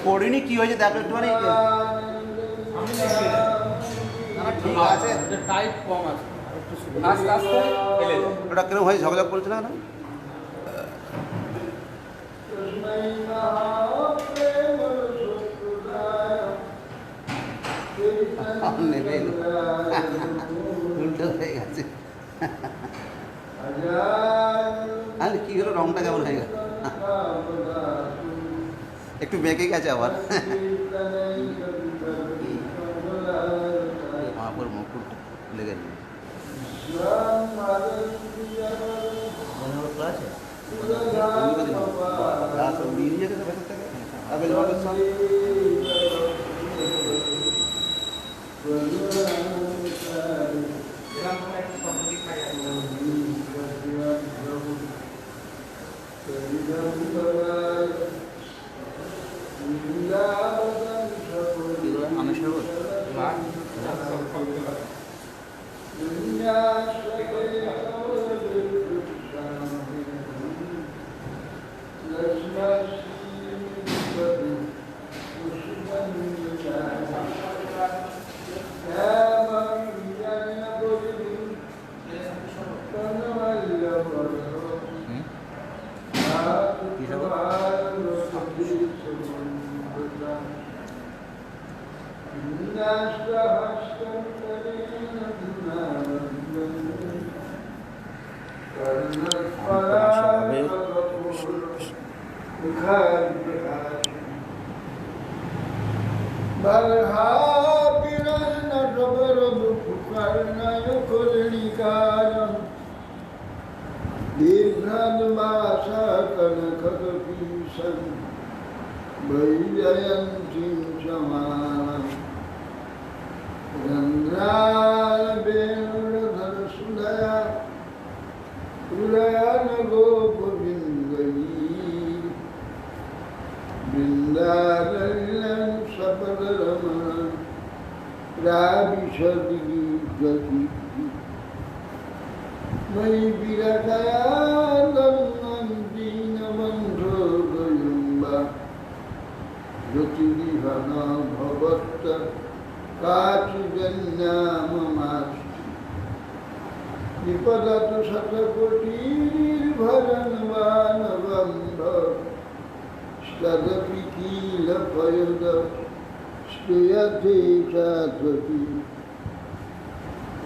পড়িনি কি হয়েছে দেখো একটুখানি ঠিক আছে টাইট কম আছে আস্তে আস্তে ফেলে দেয় ওটা কেন হয় ঝগড়া করছে না কেন নেবে উল্টো হয়ে গেছে আরে কি হলো রংটা কেমন হয়ে গেল একটু বেঁকে গেছে আবার আমার মুকুট খুলে গেল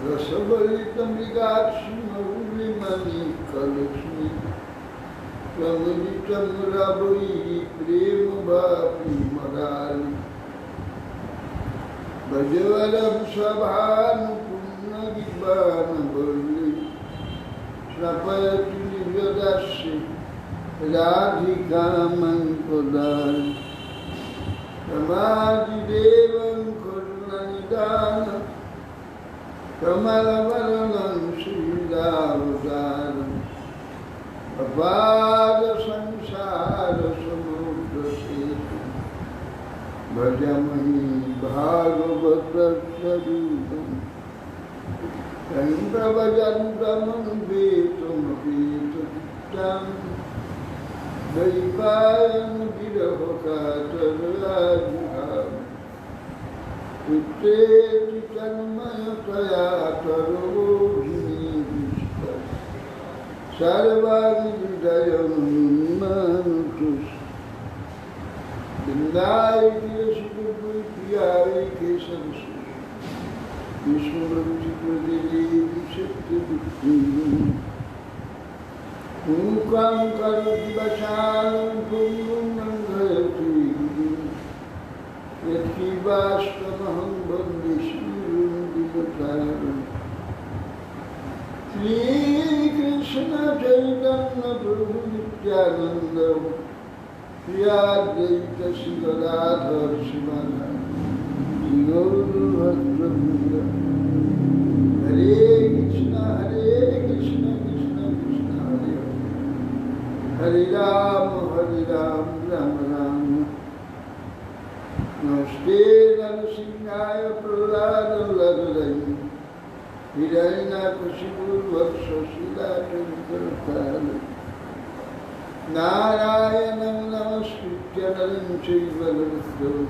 रसबलितमृगाक्षिमौलिमणिकलक्ष्मी प्रमुदितं रवैः प्रेमभाप्रिमरालि भजवरं सभानुपूर्णविद्वानवल्ली श्रपयतु निजदास्ये राधिकामं पदानि समाधिदेवं करुणनिदानं कमलवदनं श्रीरावदानं अपारसंसारसमुद्रसेतुं भजमहि भागवतस्वरूपं तं प्रभजन्तमनुपेतमपेतचित्तं दैवायनविरहकातराजुहाव उत्तेति तन्मयतया तरोभिनिविष्ट सर्वाङ्गहृदयं निम्नानुतुष्ट बिन्दाय प्रियाय केशवसु विष्णुरंसि प्रतिदेवी शक्तिबुद्धिः मूकां करोति वशालं पुण्यं लङ्घयति यत्किवास्तमहं वन्दे श्रीवृन्दिमतारम् श्रीकृष्ण चैतन्य प्रभु नित्यानन्द श्री अद्वैत श्री गदाधर शिवानन्द गौरभद्रवृन्द हरे कृष्ण कृष्ण कृष्ण हरे हरे राम राम राम नमस्ते नरसिंहाय प्रह्लादवल्लभाय हिरण्यकशिपुर्वक्षशिलाशङ्करकाल नारायणं नमस्कृत्य नरं चैव नरोत्तमं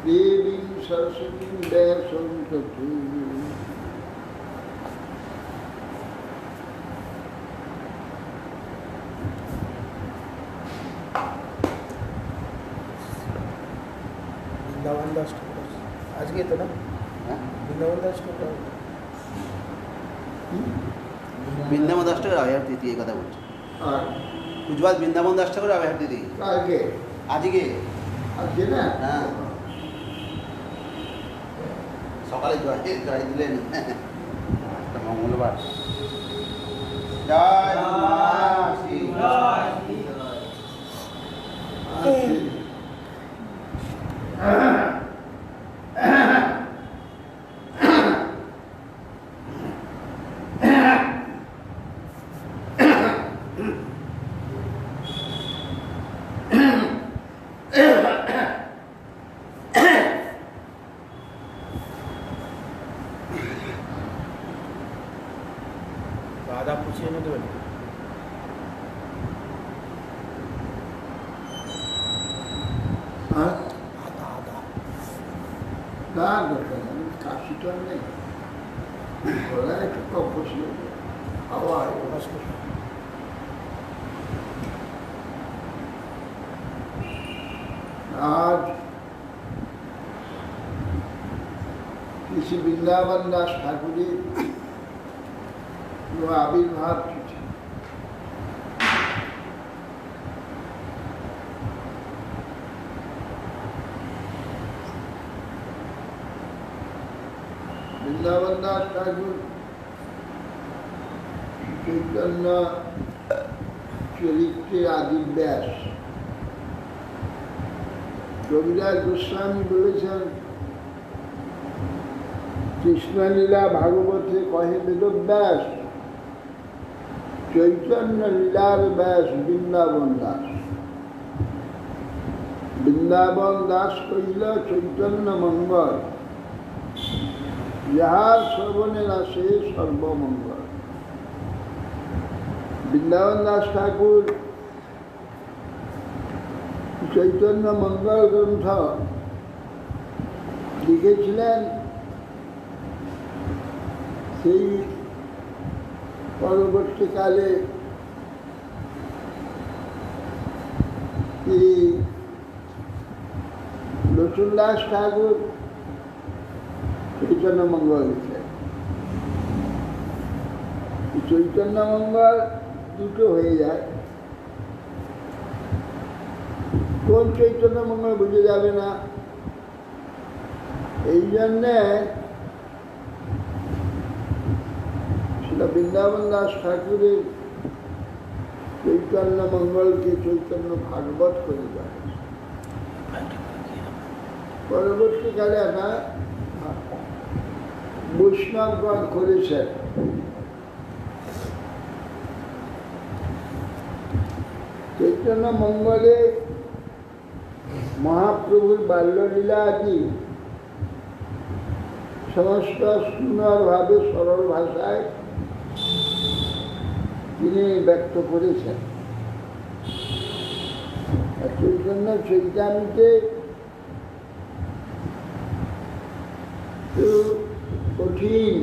देवीं सरस्वतीं व्यासं ततो বৃন্দাবন দাস আজকে তো না হ্যাঁ বৃন্দাবন দাস বৃন্দাবন 10 টাকার আবার দিদি এই কথা বলছি আর উজ্জ্বল বৃন্দাবন 10 টাকার আবার দিদি কালকে আজকে আজকে না হ্যাঁ সকালে জয় দিলেন আজকে মঙ্গলবার জয় মা শ্রী আদা পুছিয়ে নিতে পারি হ্যাঁ আদা আদা না দরকার নেই কাশিটা নেই ওরা একটু কম বসিয়ে আবার आज किसी वृंदावन दास ठाकुर जी जो आविर्भाव तिथि वृंदावन दास ठाकुर चैतन्य चरित्र आदि व्यास রবিদাস গোস্বামী বলেছেন কৃষ্ণলীলা ভাগবতে কহে বেদব্যাস চৈতন্য লীলার ব্যাস বৃন্দাবন দাস বৃন্দাবন দাস কহিল চৈতন্য মঙ্গল যাহার শ্রবণের আসে সর্বমঙ্গল বৃন্দাবন দাস ঠাকুর চৈতন্য মঙ্গল গ্রন্থ লিখেছিলেন সেই পরবর্তীকালে নতুন দাস ঠাকুর চৈতন্য মঙ্গল লিখলেন চৈতন্য মঙ্গল দুটো হয়ে যায়। কোন চৈতন্য মঙ্গল বুঝে যাবে না, এই জন্যে সেটা বৃন্দাবন দাস ঠাকুরের চৈতন্য মঙ্গলকে চৈতন্য ভাগবত করে দেয়। পরবর্তীকালে একটা বৈষ্ণবগণ করেছেন। চৈতন্য মঙ্গলে মহাপ্রভুর বাল্যলীলা আদি সমস্ত সুন্দরভাবে সরল ভাষায় তিনি ব্যক্ত করেছেন। চৈতন্য চৈতামিতে কঠিন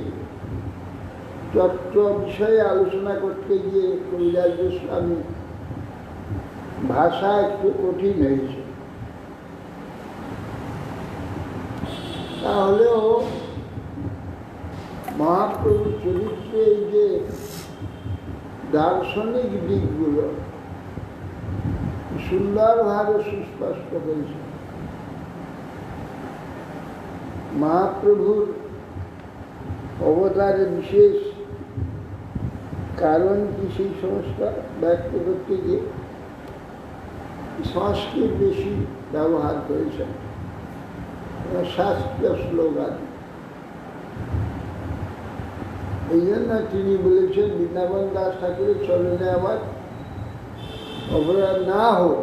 তত্ত্ব বিষয়ে আলোচনা করতে গিয়ে কবিরাজ গোস্বামী ভাষা একটু কঠিন হয়েছে। তাহলেও মহাপ্রভুর চরিত্রে এই যে দার্শনিক দিকগুলো সুন্দরভাবে সুস্পষ্ট করেছে। মহাপ্রভুর অবতারের বিশেষ কারণ কি সেই সমস্ত ব্যক্ত করতে গিয়ে সংস্কৃত বেশি ব্যবহার করেছেন, শাস্ত্রীয় স্লোগান। এই জন্য তিনি বলেছেন বৃন্দাবন দাস ঠাকুরের চরণে আমার অপরাধ না হোক।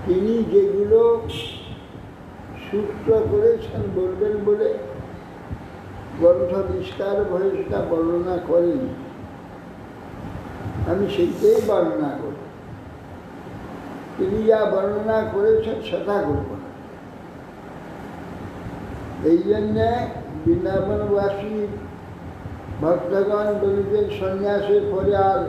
তিনি যেগুলো সূত্র করেছেন বলবেন বলে গ্রন্থ বিস্তার ভয়ে সেটা বর্ণনা করেন, আমি সেইটাই বর্ণনা করি। তিনি যা বর্ণনা করেছেন সেটা করব না। এই জন্যে বৃন্দাবনবাসী ভক্তগণ বলিতেন সন্ন্যাসের পরে আর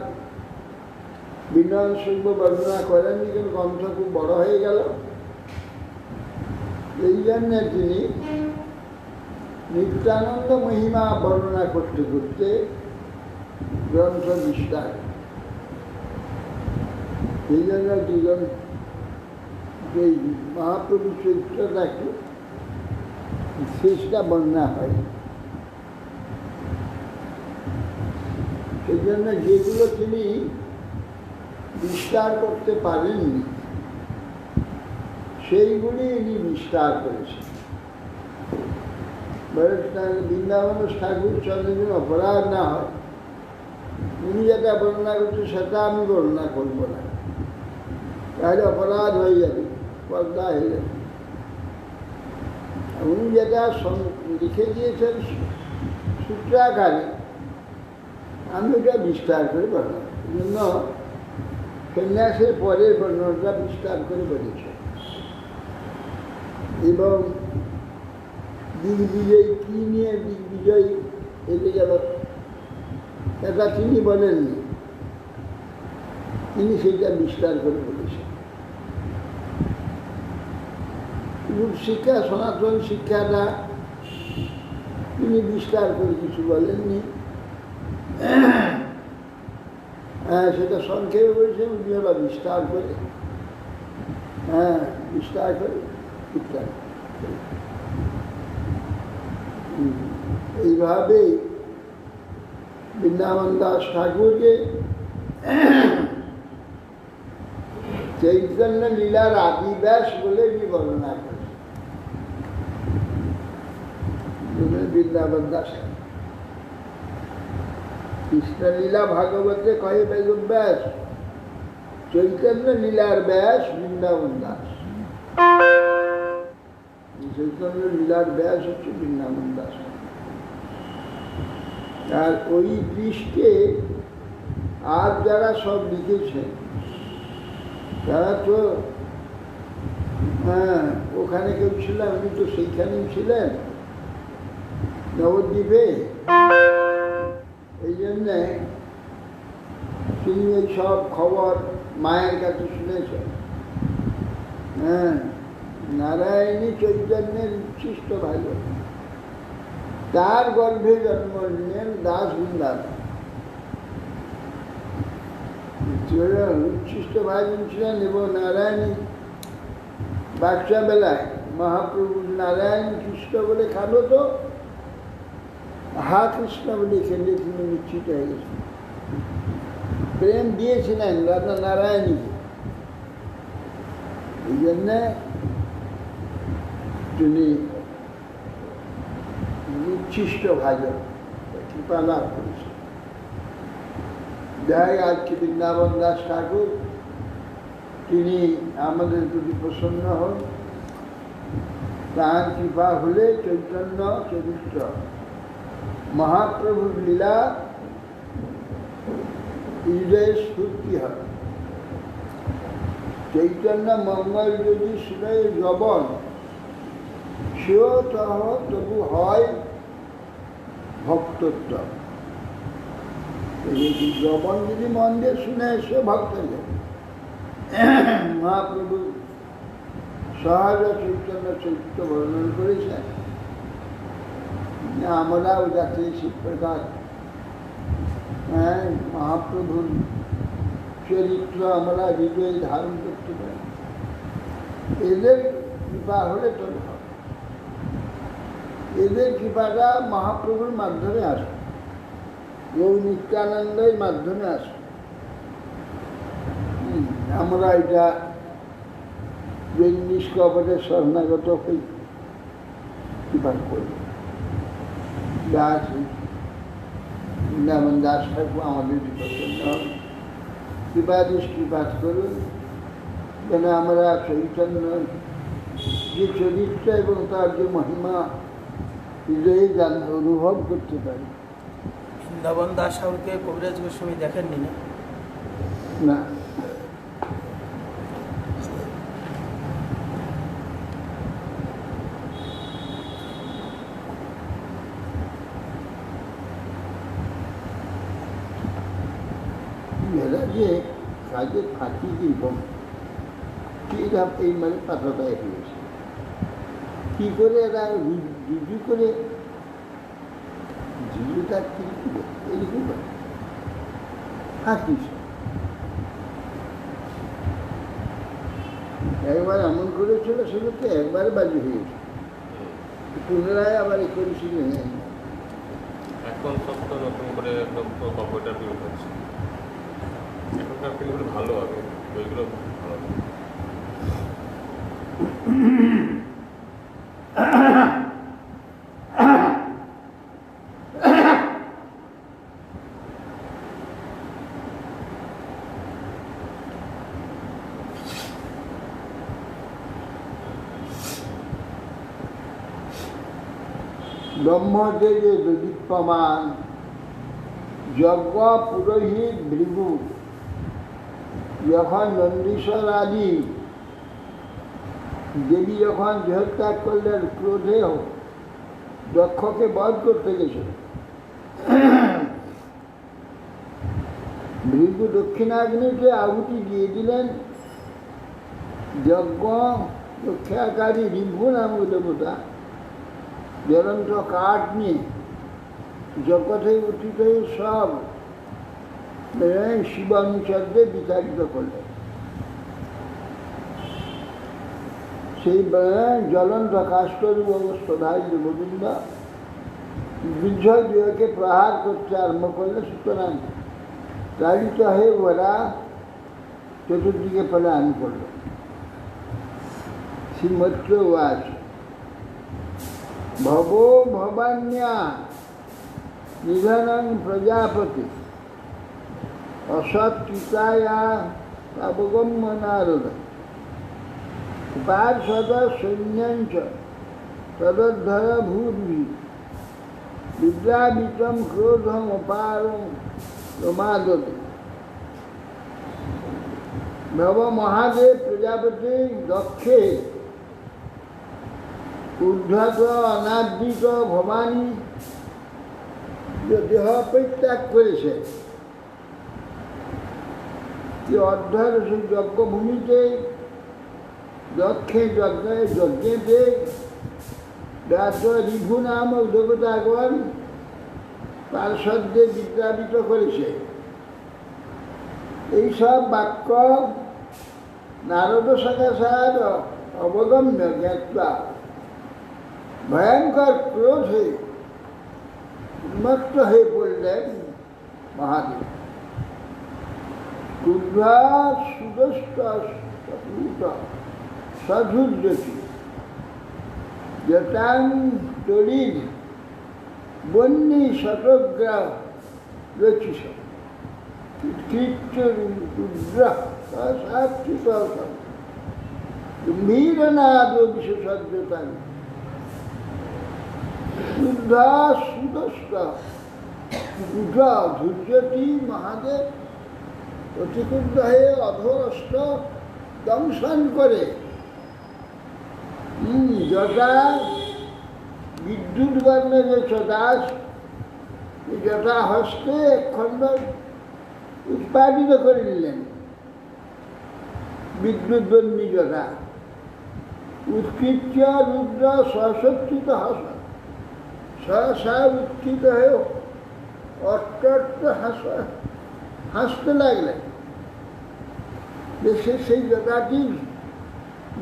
বৃন্দাবন শিল্প বর্ণনা করেননি, কিন্তু গ্রন্থ খুব বড় হয়ে গেল। এই জন্যে তিনি নিত্যানন্দ মহিমা বর্ণনা করতে করতে গ্রন্থ বিস্তার। এই জন্য দুজন এই মহাপ্রভু চরিত্রটাকে শেষটা বর্ণনা হয়। সেই জন্য যেগুলো তিনি বিস্তার করতে পারেননি সেইগুলি ইনি বিস্তার করেছেন। বৃন্দাবন ঠাকুর চন্দ্রদিন অপরাধ না হয়, উনি যেটা বর্ণনা করছেন সেটা আমি বর্ণনা করবো না, তাহলে অপরাধ হয়ে যাবে, পর্দা হয়ে যাবে। উনি যেটা লিখে দিয়েছেন সূত্রাকারে, আমি ওটা বিস্তার করে বর্ণনা। এই জন্য সন্ন্যাসের পরের বর্ণনাটা বিস্তার করে বলেছে। এবং দিগ্বিজয় কি নিয়ে দিগ্বিজয় এতে গেল এটা তিনি বলেননি, তিনি সেইটা বিস্তার করে বলেছেন। রূপ শিক্ষা সনাতন শিক্ষাটা তিনি বিস্তার করে কিছু বলেননি, সেটা সংক্ষেপে বলেছেন, উনি ওরা বিস্তার করে বিস্তার করে ইত্যাদি। এইভাবে বৃন্দাবন দাস ঠাকুরকে চৈতন্য লীলার আদিব্যাস বলে বর্ণনা করে বৃন্দাবন দাস। কৃষ্ণলীলা ভাগবতে কয়ে বেদব্যাস, চৈতন্য লীলার ব্যাস বৃন্দাবন দাস। চৈতন্য লীলার ব্যাস হচ্ছে বৃন্দাবন দাস। আর ওই পৃষ্ঠে আর যারা সব লিখেছেন তারা তো ওখানে কেউ ছিলেন, উনি তো সেইখানেই ছিলেন নবদ্বীপে। এই জন্যে তিনি এই সব খবর মায়ের কাছে শুনেছেন। নারায়ণী চৈতন্যের উচ্ছিষ্ট ভাই, তার গর্ভে জন্ম নিলেন দাস বৃন্দাবন। উচ্ছিষ্ট ভাজন ছিলেন এবং নারায়ণী বাচ্চা বেলায় মহাপ্রভু নারায়ণ কৃষ্ণ বলে খালো তো হা কৃষ্ণ বলে খেলে তিনি নিশ্চিত হয়ে গেছেন। প্রেম দিয়েছিলেন রাধা নারায়ণীকে, এই জন্যে তিনি উচ্ছিষ্ট ভাজন কৃপা লাভ করেছেন। যাই আজকে বৃন্দাবন দাস ঠাকুর তিনি আমাদের প্রতি প্রসন্ন হন, তাঁর কৃপা হলে চৈতন্য চরিত্র মহাপ্রভুর লীলা হৃদয়ে স্ফূর্তি হয়। চৈতন্য মঙ্গল যদি শুনে জবন সেও তবু হয় ভক্তত্ব। জবন যদি মন দিয়ে শুনে সে ভক্ত যায়। মহাপ্রভু সহজ চৈতন্য চরিত্র বর্ণন করেছেন, আমরাও যাতে সেই প্রকার মহাপ্রভুর চরিত্র আমরা হৃদয়ে ধারণ করতে পারি। এদের কৃপা হলে তো হবে। এদের কৃপাটা মহাপ্রভুর মাধ্যমে আসে, গৌর নিত্যানন্দের মাধ্যমে আসে। আমরা এটা নিষ্কপটে শরণাগত হই, কৃপা করি। দাস বৃন্দাবন দাস ঠাকুর আমাদের পছন্দ হবে, কৃপা দৃষ্টিপাত করুন যেন আমরা চৈতন্য যে চরিত্র এবং তার যে মহিমা হৃদয়ে অনুভব করতে পারি। বৃন্দাবন দাস ঠাকুরকে কবিরাজ গোস্বামী দেখেননি না? না, এরা যে কাজে ফাঁকি দিলাম এরা এই মানে পাতাটায় হয়েছে, কি করে এরা রিজু করে জিজুটা কি এরকম ফাঁকি। একবার এমন করেছিল সেটা তো একবারে বাজি হয়েছে, পুনরায় আবার এ করেছিল। এখন সব তো নতুন করে কম্পিউটার বিল হচ্ছে, এখনকার ফিল্মগুলো ভালো হবে, বইগুলো ভালো হবে। ব্রহ্মদেবে দীপ্যমান যজ্ঞ পুরোহিত ভৃগু যখন নন্দীশ্বর আদি দেবী যখন দেহত্যাগ করলেন ক্রোধে দক্ষকে বধ করতে গেছিল, ভৃগু দক্ষিণাগ্নিকে আহুতি দিয়ে দিলেন। যজ্ঞ রক্ষাকারী রিভু নামক দেবতা জ্বলন্ত কাঠ নিয়ে যজ্ঞ থেকে উঠিত হয়ে সব শিবানুচরদের বিতাড়িত করলেন। সেই জ্বলন্ত কাষ্ঠরূপ অবস্থায় গোবিন্দ বিজয় দেহকে প্রহার করতে আরম্ভ করলে, সুতরাং তাড়িত হয়ে ওরা চতুর্দিকে পলায়ন করল। শ্রীমত্র ওয়াচ ভবো ভবান্যা নিধনং প্রজাপতি অসৎকৃতায়া অবগম্য নারদ পার্শ্বদ সৈন্যঞ্চ তদদ্ধর ভূর্ভি বিদ্রাবিতম ক্রোধম অপারম রমাদতে। ভব মহাদেব প্রজাপতি দক্ষে উদ্ধত অনাদৃত ভবানী দেহ পরিত্যাগ করেছে, অর্ধর সেই যজ্ঞভূমিতে দক্ষে যজ্ঞেতে রিভু নামক দেবতাগণ পার্শ্বদের বিদ্রাবিত করেছে। এইসব বাক্য নারদ সকাশার অবগম্য জ্ঞাতা ভয়ঙ্কর ক্রোধে উন্মত্ত হয়ে পড়লেন মহাদেব। ক্রুদ্ধা সুদস্ত সধুর্যতি যতাং তরিণ বন্যী শতগ্রা রচিস উৎকৃষ্ট রুদ্র সাত্বিক গম্ভীরনাদ বিশেষজ্ঞতা শুদ্ধা সুদস্ত ধৈর্যটি মহাদেব অতিক্রুদ্ধ হয়ে অধরষ্ট দংশন করে যটা বিদ্যুৎ বর্ণের যে চদাস যটা হস্তে খণ্ড উৎপাদিত করে নিলেন বিদ্যুৎ বন্যী যটা উৎকৃষ্ট রুদ্র সশক্তিত হাস সহসা উৎকৃত হয়ে অত্যন্ত হাসতে লাগলেন। দেশে সেই যথাটি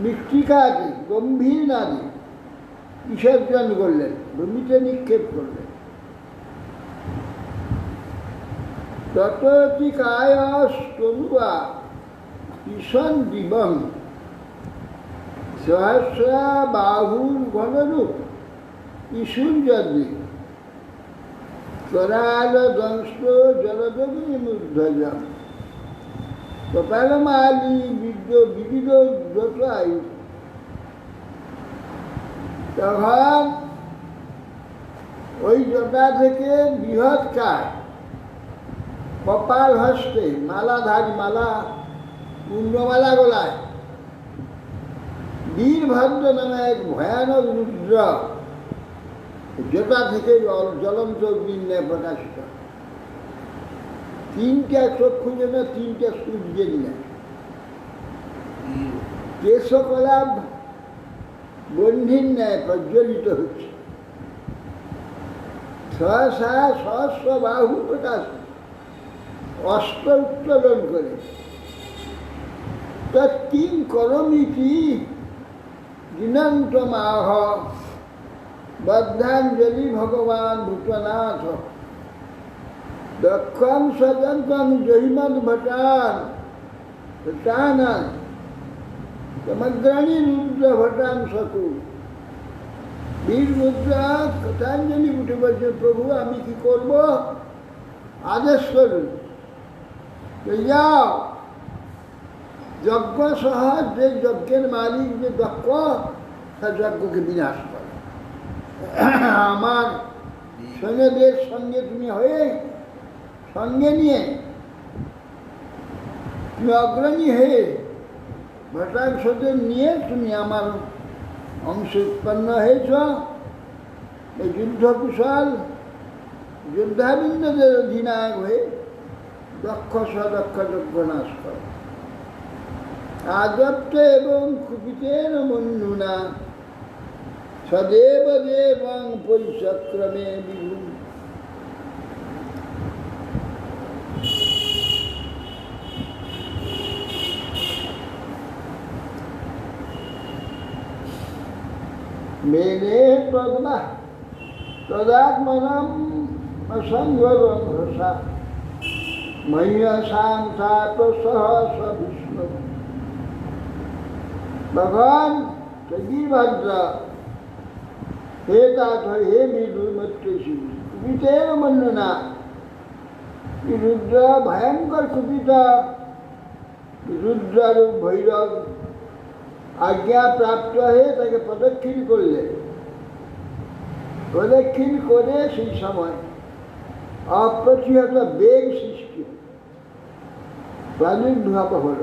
মৃত্তিকাদি গম্ভীর নাদি বিসর্জন করলেন, ভূমিতে নিক্ষেপ করলেন। ততোতিকায় স্তনুয়া ঈশন দিবং সহস্রা বাহুর ঘনরূপ ঈশুঞ্জদি করাল দংষ্ট জলদগ্নি মূর্ধজম কপালমালি বিবিধ যত আয়ু। তখন ওই জটা থেকে বৃহৎ কাঠ কপাল হস্তে মালাধারী মালা কুণ্ডমালা গোলায় বীরভদ্র নামে এক ভয়ানক রুদ্র জটা থেকে জ্বলন্ত অগ্নিন্যায় প্রকাশিত। তিনটা চক্ষু যেন তিনটা সূর্যের ন্যায়, কেশকলাভ বন্ধির ন্যায় প্রজ্বলিত হচ্ছে। সহসা সহস্র বাহু প্রকাশ অস্ত্র উত্তোলন করে তৎকিং করমিতি দিনান্তমাহ বদ্ধাঞ্জলি ভগবান ভূতনাথ দক্ষং সদন্তং জহিমদ ভটান ভটানান সমগ্রাণী রুদ্র ভটান সকু। বীর রুদ্রা কথাঞ্জলি উঠে বলছে, প্রভু আমি কি করব, আদেশ করুন। যাও যজ্ঞ সহ যে যজ্ঞের মালিক যে দক্ষ তার যজ্ঞকে বিনাশ করে। আমার সৈন্যদের সঙ্গে তুমি হয়ে সঙ্গে নিয়ে তুমি অগ্রণী হয়ে ভটাংশদের নিয়ে তুমি আমার অংশ উৎপন্ন হয়েছ। এই যুদ্ধ কুশল যোদ্ধাবৃন্দদের অধিনায়ক হয়ে দক্ষ সদক্ষ যজ্ঞ নাশ কর। আদত্ত এবং কুপিতেন মন্যুনা সদেব দেবং পরিচক্রমে বিভু। মেনে তদমা তদাত্মনম অসংগরং রসা মহ্যসাং তাপসহ বিষ্ণু। ভগবান বীরভদ্র হে তাথ হে মৃদুমত্রেশী কুপিতের মন্যনা। রুদ্র ভয়ঙ্কর কুপিত রুদ্ররূপ ভৈরব আজ্ঞা প্রাপ্ত হয়ে তাকে প্রদক্ষিণ করলে। প্রদক্ষিণ করে সেই সময় অপ্রতিহত বেগ সৃষ্টি প্রাদুর্ভাব হল।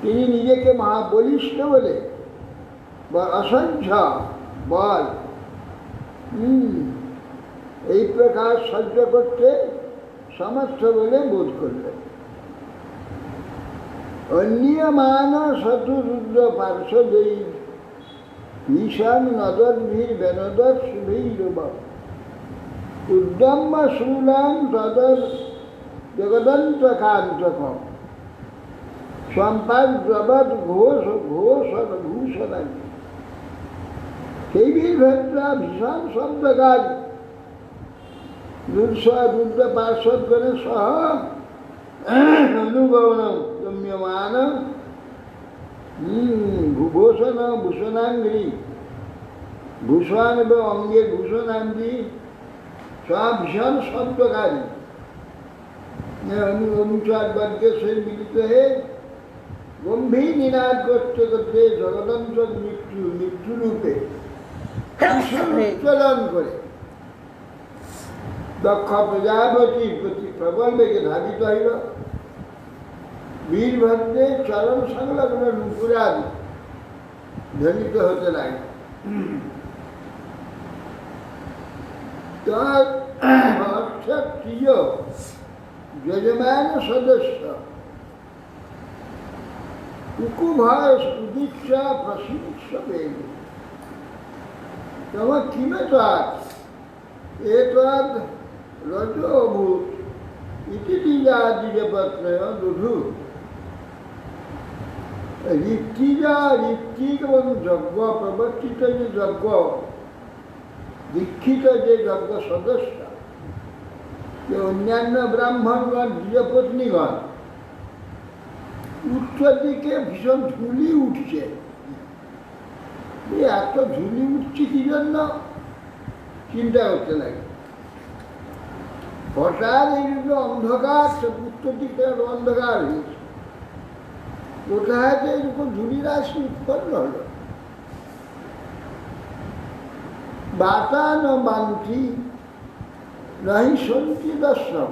তিনি নিজেকে মহাবলিষ্ঠ বলে অসংখ্য বল এই প্রকার সহ্য করতে সমর্থ বলে বোধ করলেন। অন্যমান শতরুদ্র পার্শ্বদেই ভীষণ নদদ্ভির বেনদৎ শুভৈরব উদ্যম্য শূলাং তদর জগদন্তকান্তকম সম্পাদ জগৎ ঘোষ ঘোষণ ভূষণানি সেই বীরভদ্রা ভীষণ শব্দকারী রুদ্র পার্শ্বদ করে সহ অনুগৌণ গম্যমান ভূষণ ভূষণাঙ্গি ভূষণ এবং অঙ্গে ভূষণাঙ্গি সব ভীষণ শব্দকারী অনুচার বর্গের সহিত মিলিত হয়ে গম্ভীর নিনাদ করতে করতে জগদন্ত মৃত্যুরূপে উত্তোলন করে দক্ষ প্রজাপতির প্রতি প্রবল বেগে ধাবিত হইল। বীরভদ্রের চরণ সংলগ্ন নুপুরাদি ধ্বনিত হতে লাগে। তার অর্থাৎ প্রিয় যজমান সদস্য কুকুভয় উদীক্ষা প্রশিক্ষ বেগ তম কিমতাৎ এতদ রজোভূত ইতি দ্বিজাদ্বিজপত্রয় দুধু ঋত্বিক এবং যজ্ঞ প্রবর্তিত যে যজ্ঞ দীক্ষিত যে যজ্ঞ সদস্য যে অন্যান্য ব্রাহ্মণগণ দ্বিজপত্নীগণ উত্তর দিকে ভীষণ ঝুলি উঠছে। এত ঝুলি উঠছে কি জন্য চিন্তা করতে লাগে। হঠাৎ এইগুলো অন্ধকার, উত্তর দিকে অন্ধকার হয়েছে, কোথায় এরকম ঝুলি রাশি উৎপন্ন হলো। বাতান বান্তি নহি সন্তি দর্শন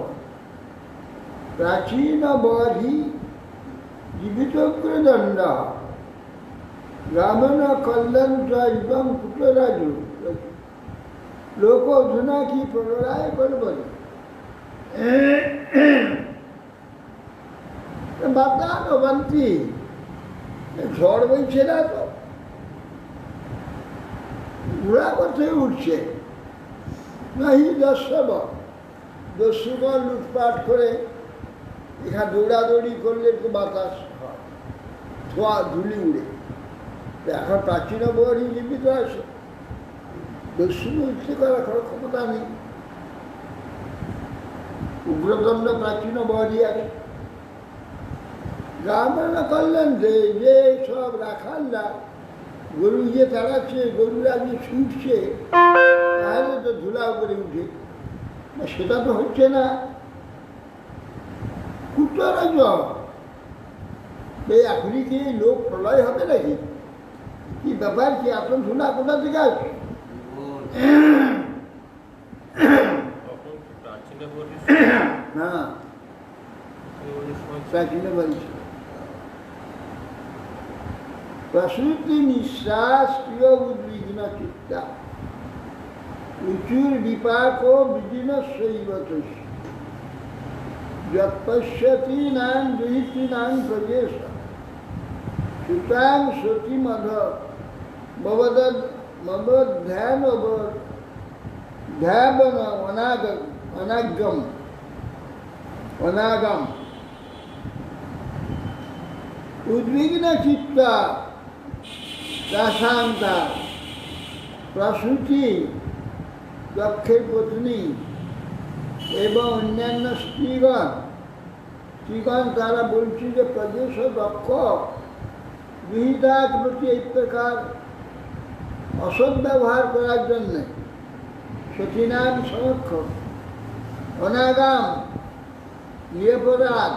প্রাচীন বধি জীবিতগ্রদণ্ড রামন কল্যাণ এবং কুটরাজু লোক অধুনা কি প্রলয় করবে। বাতান বান্তি ঝড় বইছে না তো, ঘোড়া পথে উঠছে। নাহি দস্যুগণ লুটপাট করে এখানে দৌড়াদৌড়ি করলে একটু বাতাস হয়, ধোয়া ধুলি উড়ে। এখন প্রাচীন বহরি জীবিত আছে, দস্যু উঠতে করার কোনো ক্ষমতা নেই। উগ্রদণ্ড প্রাচীন বহরি আছে। গ্রামের কল্যাণ যে সব রাখালরা গরু গিয়ে তাড়াচ্ছে, গরুরা যে ছুটছে, তাহলে তো ধুলা করে উঠে, সেটা তো হচ্ছে না। কুটরাজ এই এখনই কি লোক প্রলয় হবে নাকি? কি ব্যাপার, কি এত ধুলা কোথা থেকে আসবে? হ্যাঁ, প্রাচীন বলছে প্রসূতি নিঃশ্বাস প্রিয় উদ্বিগ্ন চিত্তা উচুর বিপাক বিদিন শৈবত যৎপশ্যতি নাম দুহিতি নাম প্রদেশ সুতাং সতী মধ ধ্যান ধ্যাবন অনাগম উদ্বিগ্ন চিত্তা দাসান্তা প্রসূতি দক্ষের পত্নী এবং অন্যান্য স্ত্রীগণ তারা বলছে যে প্রদেশ দক্ষ বিহিতার প্রতি এই প্রকার অসৎ ব্যবহার করার জন্যে সতীনাম সমক্ষক অনাগাম নিরপরাধ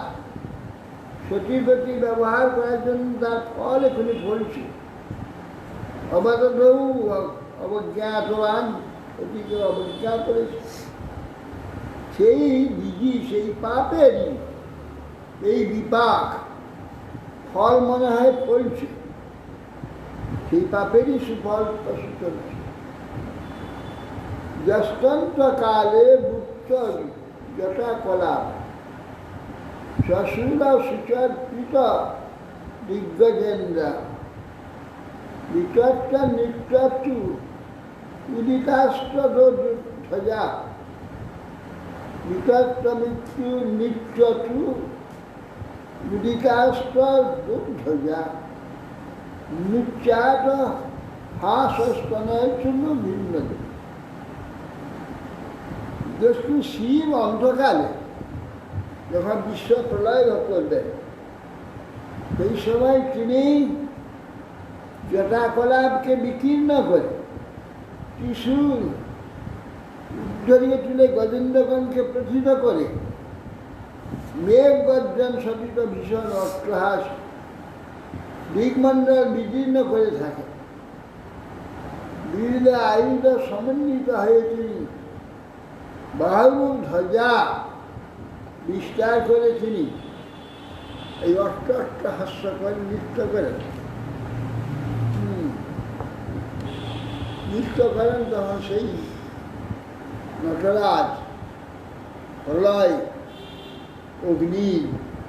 সতীর প্রতি ব্যবহার করার জন্য তার ফল এখানে ফলছে। অবদৌ অবজ্ঞাতবান অতীকে অবজ্ঞা করেছে, সেই বিধি সেই পাপেরই এই বিপাক ফল মনে হয় ফলছে, সেই পাপেরই সুফল প্রসূত হচ্ছে। যস্তন্ত্রকালে মুক্ত যথা কলা শ্বশুর সুচর কৃত দিগ্গজেন্দ্র বিচর্চ নিত্যু উদিতাস্ত্রধ্বজা বিতত্ত মৃত্যু নিত্যতু মুদিকাস্ত দুগ্ধজা নিত্যাত হাসস্তনের জন্য ভিন্ন দস্যু শিব অন্ধকালে যখন বিশ্ব প্রলয় করবেন সেই সময় তিনি জটাকলাপকে বিকীর্ণ করে ত্রিশূল উদ্ধরিয়ে তুলে গজেন্দ্রগণকে প্রথিত করে মেঘ গর্জন সপিত ভীষণ অট্টহাস দিগমণ্ডল বিদীর্ণ করে থাকে। বিবিধ আয়ুধ সমন্বিত হয়ে তিনি বাহু ধ্বজা বিস্তার করে তিনি এই হাস্যকর নৃত্য করেন। নৃত্য করেন তখন সেই নটরাজ প্রলয় অগ্নি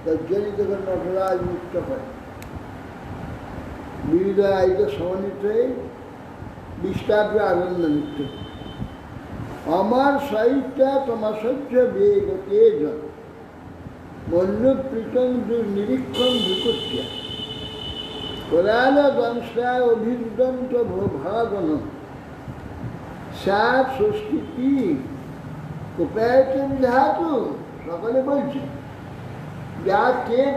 প্রজ্বলিত করে নটরাজ নৃত্য করে বিবিধ আয়ুধ সমন্বিত হয়ে বিস্তার করে আনন্দ নৃত্য। আমার সাহিত্যা তোমার সহ্য বেগ তেজ মল্লপ্রীতং দুর্নিরীক্ষণ ভূকুত্যা কোরাল দংশা অভিদন্ত ভাগন সাত ষষ্ঠী কোপায়তে বিধাতু সকলে বলছে যা তেজ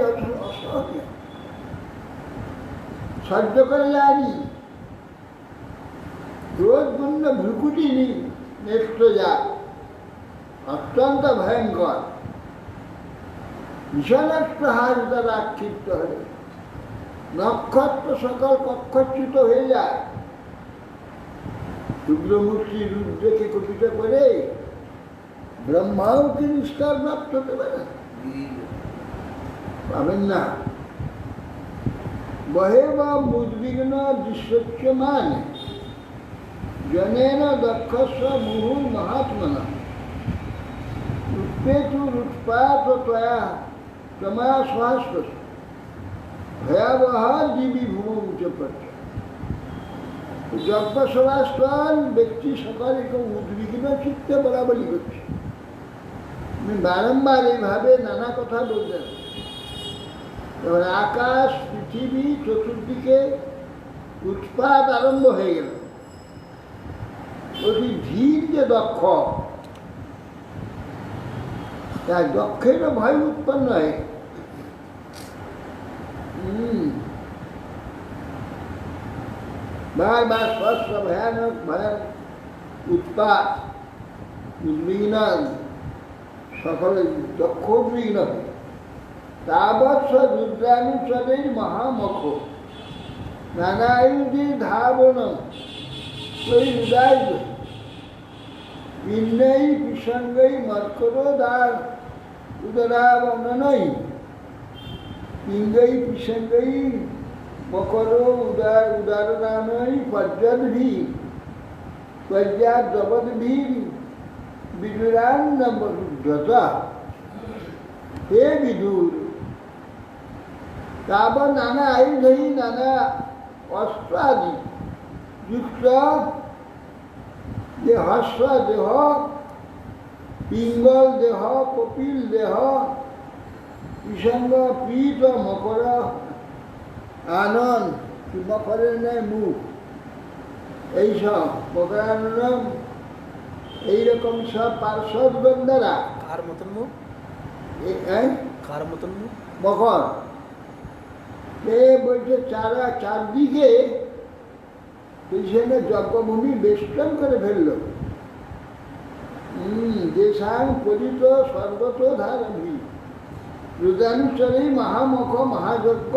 অসহ্য সহ্য করে যায়নি ক্রোধপূর্ণ ভ্রুকুটি নেত্র যা অত্যন্ত ভয়ঙ্কর ভীষণাট্টহাস দ্বারা আক্ষিপ্ত হলে নক্ষত্র সকল কক্ষচ্যুত হয়ে যায়। শুক্রমূর্তি রুদ্রকে কুপিত করে ব্রহ্মাও কি নিষ্কার প্রাপ্ত হতে পারে পাবেন না। বহে বা মুদ্বিগ্ন দৃশ্যচ্যমান জনেন দক্ষস্ব মুহুর মহাত্মনা উৎপেতুরুৎপাত ত্বয়া তময়া সহস্র ভয়াবহ দিবি ভূম উচ্চপত্র। যজ্ঞসভাস্থল ব্যক্তি সকল এরকম উদ্বিগ্ন চিত্তে বলাবলি করছে। আমি বারংবার এইভাবে নানা কথা বলছেন। এবার আকাশ পৃথিবী চতুর্দিকে উৎপাত আরম্ভ হয়ে গেল। অতি ধীর যে দক্ষ তার দক্ষেরও ভয় উৎপন্ন হয়। বারবার স্পষ্ট ভয়ানক ভয়ানক উৎপাত উদ্বিগ্ন সকলে দক্ষ উদ্বিগ্ন হয়। তাবৎ রুদ্রানুচরের মহামখ নানায়ুধি ধাবন ওই উদয় পিণ্ডই পিসঙ্গই মর্করোদার উদরাবনই পিঙ্গই পিসঙ্গই মকর উদারদানই পর্যদ্ভি পর্যাদ্রবদ্ভি বিদুরান্নবরুদ্ধতা। হে বিদুর তারপর নানা আয়ুধই নানা অস্ত্রাদি যুক্ত যে হস্য দেহ পিঙ্গল দেহ কপিল দেহ পিসঙ্গ পীত মকর আনন্দ মকরের নেয় মুখ এইসব মকরানন্দ এইরকম সব পার্শ্বদগণ দ্বারা কার মতন মুখ কার মতন মুখ মকর এ বলছে চারদিকে পিছনে যজ্ঞভূমি বেষ্টন করে ফেলল। দেশাং পরিত সর্বত ধারভি রুদানুচরেই মহামখ মহাযজ্ঞ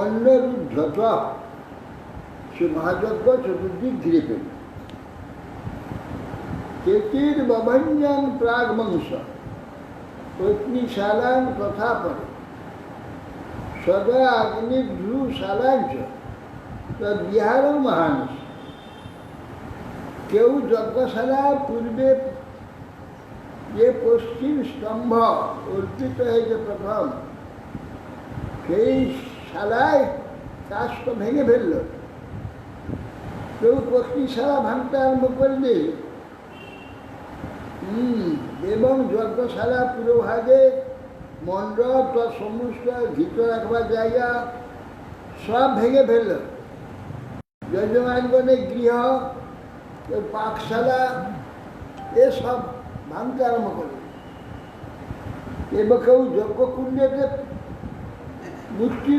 অন্যরুদ্ধত। সে মহাযজ্ঞ চতুর্দিক ঘিরে ফেল। কেতির বভঞ্জন প্রাগবংশ পত্নীশালাং তথা পরে সদা অগ্নিভ্রুশালাঞ্চ তদ্বিহার মহানিশ। কেউ যজ্ঞশালা পূর্বে যে পশ্চিম স্তম্ভ অর্পিত হয়েছে প্রথম সেই শালায় কাষ্ঠ ভেঙে ফেলল। কেউ পশ্চিমশালা ভাঙতে আরম্ভ করলে এবং যজ্ঞশালা পুরোভাগে মণ্ডপ তার সমস্ত ভিতর রাখবার জায়গা সব ভেঙে ফেলল। যজমানগণের গৃহ, পাকশালা এসব ভাঙতে আরম্ভ করল। এবং কেউ যজ্ঞকুণ্ডেতে মূর্তি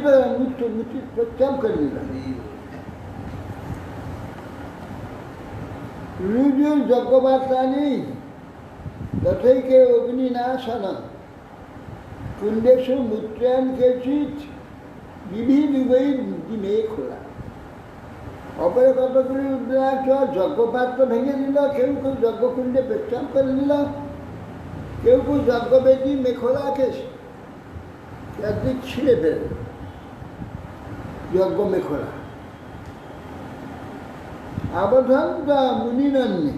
প্রত্যাপ করে দিল। রুজুর যজ্ঞবার্তানি তথৈকে অগ্নিনাশন কুণ্ডেশু মূত্রায়ণ কেচিত বিবিধ মেয়ে খোলা। অপরে কতগুলি রুদ্রাক্ষ যজ্ঞপাত্র ভেঙে দিল, কেউ কেউ যজ্ঞকুণ্ডে প্রত্যাপ করে দিল, কেউ কেউ যজ্ঞবেদী মেখলাকে একদিক ছিঁড়ে ফেলে যজ্ঞ মেখলা। আবধানটা মুনিনন্যে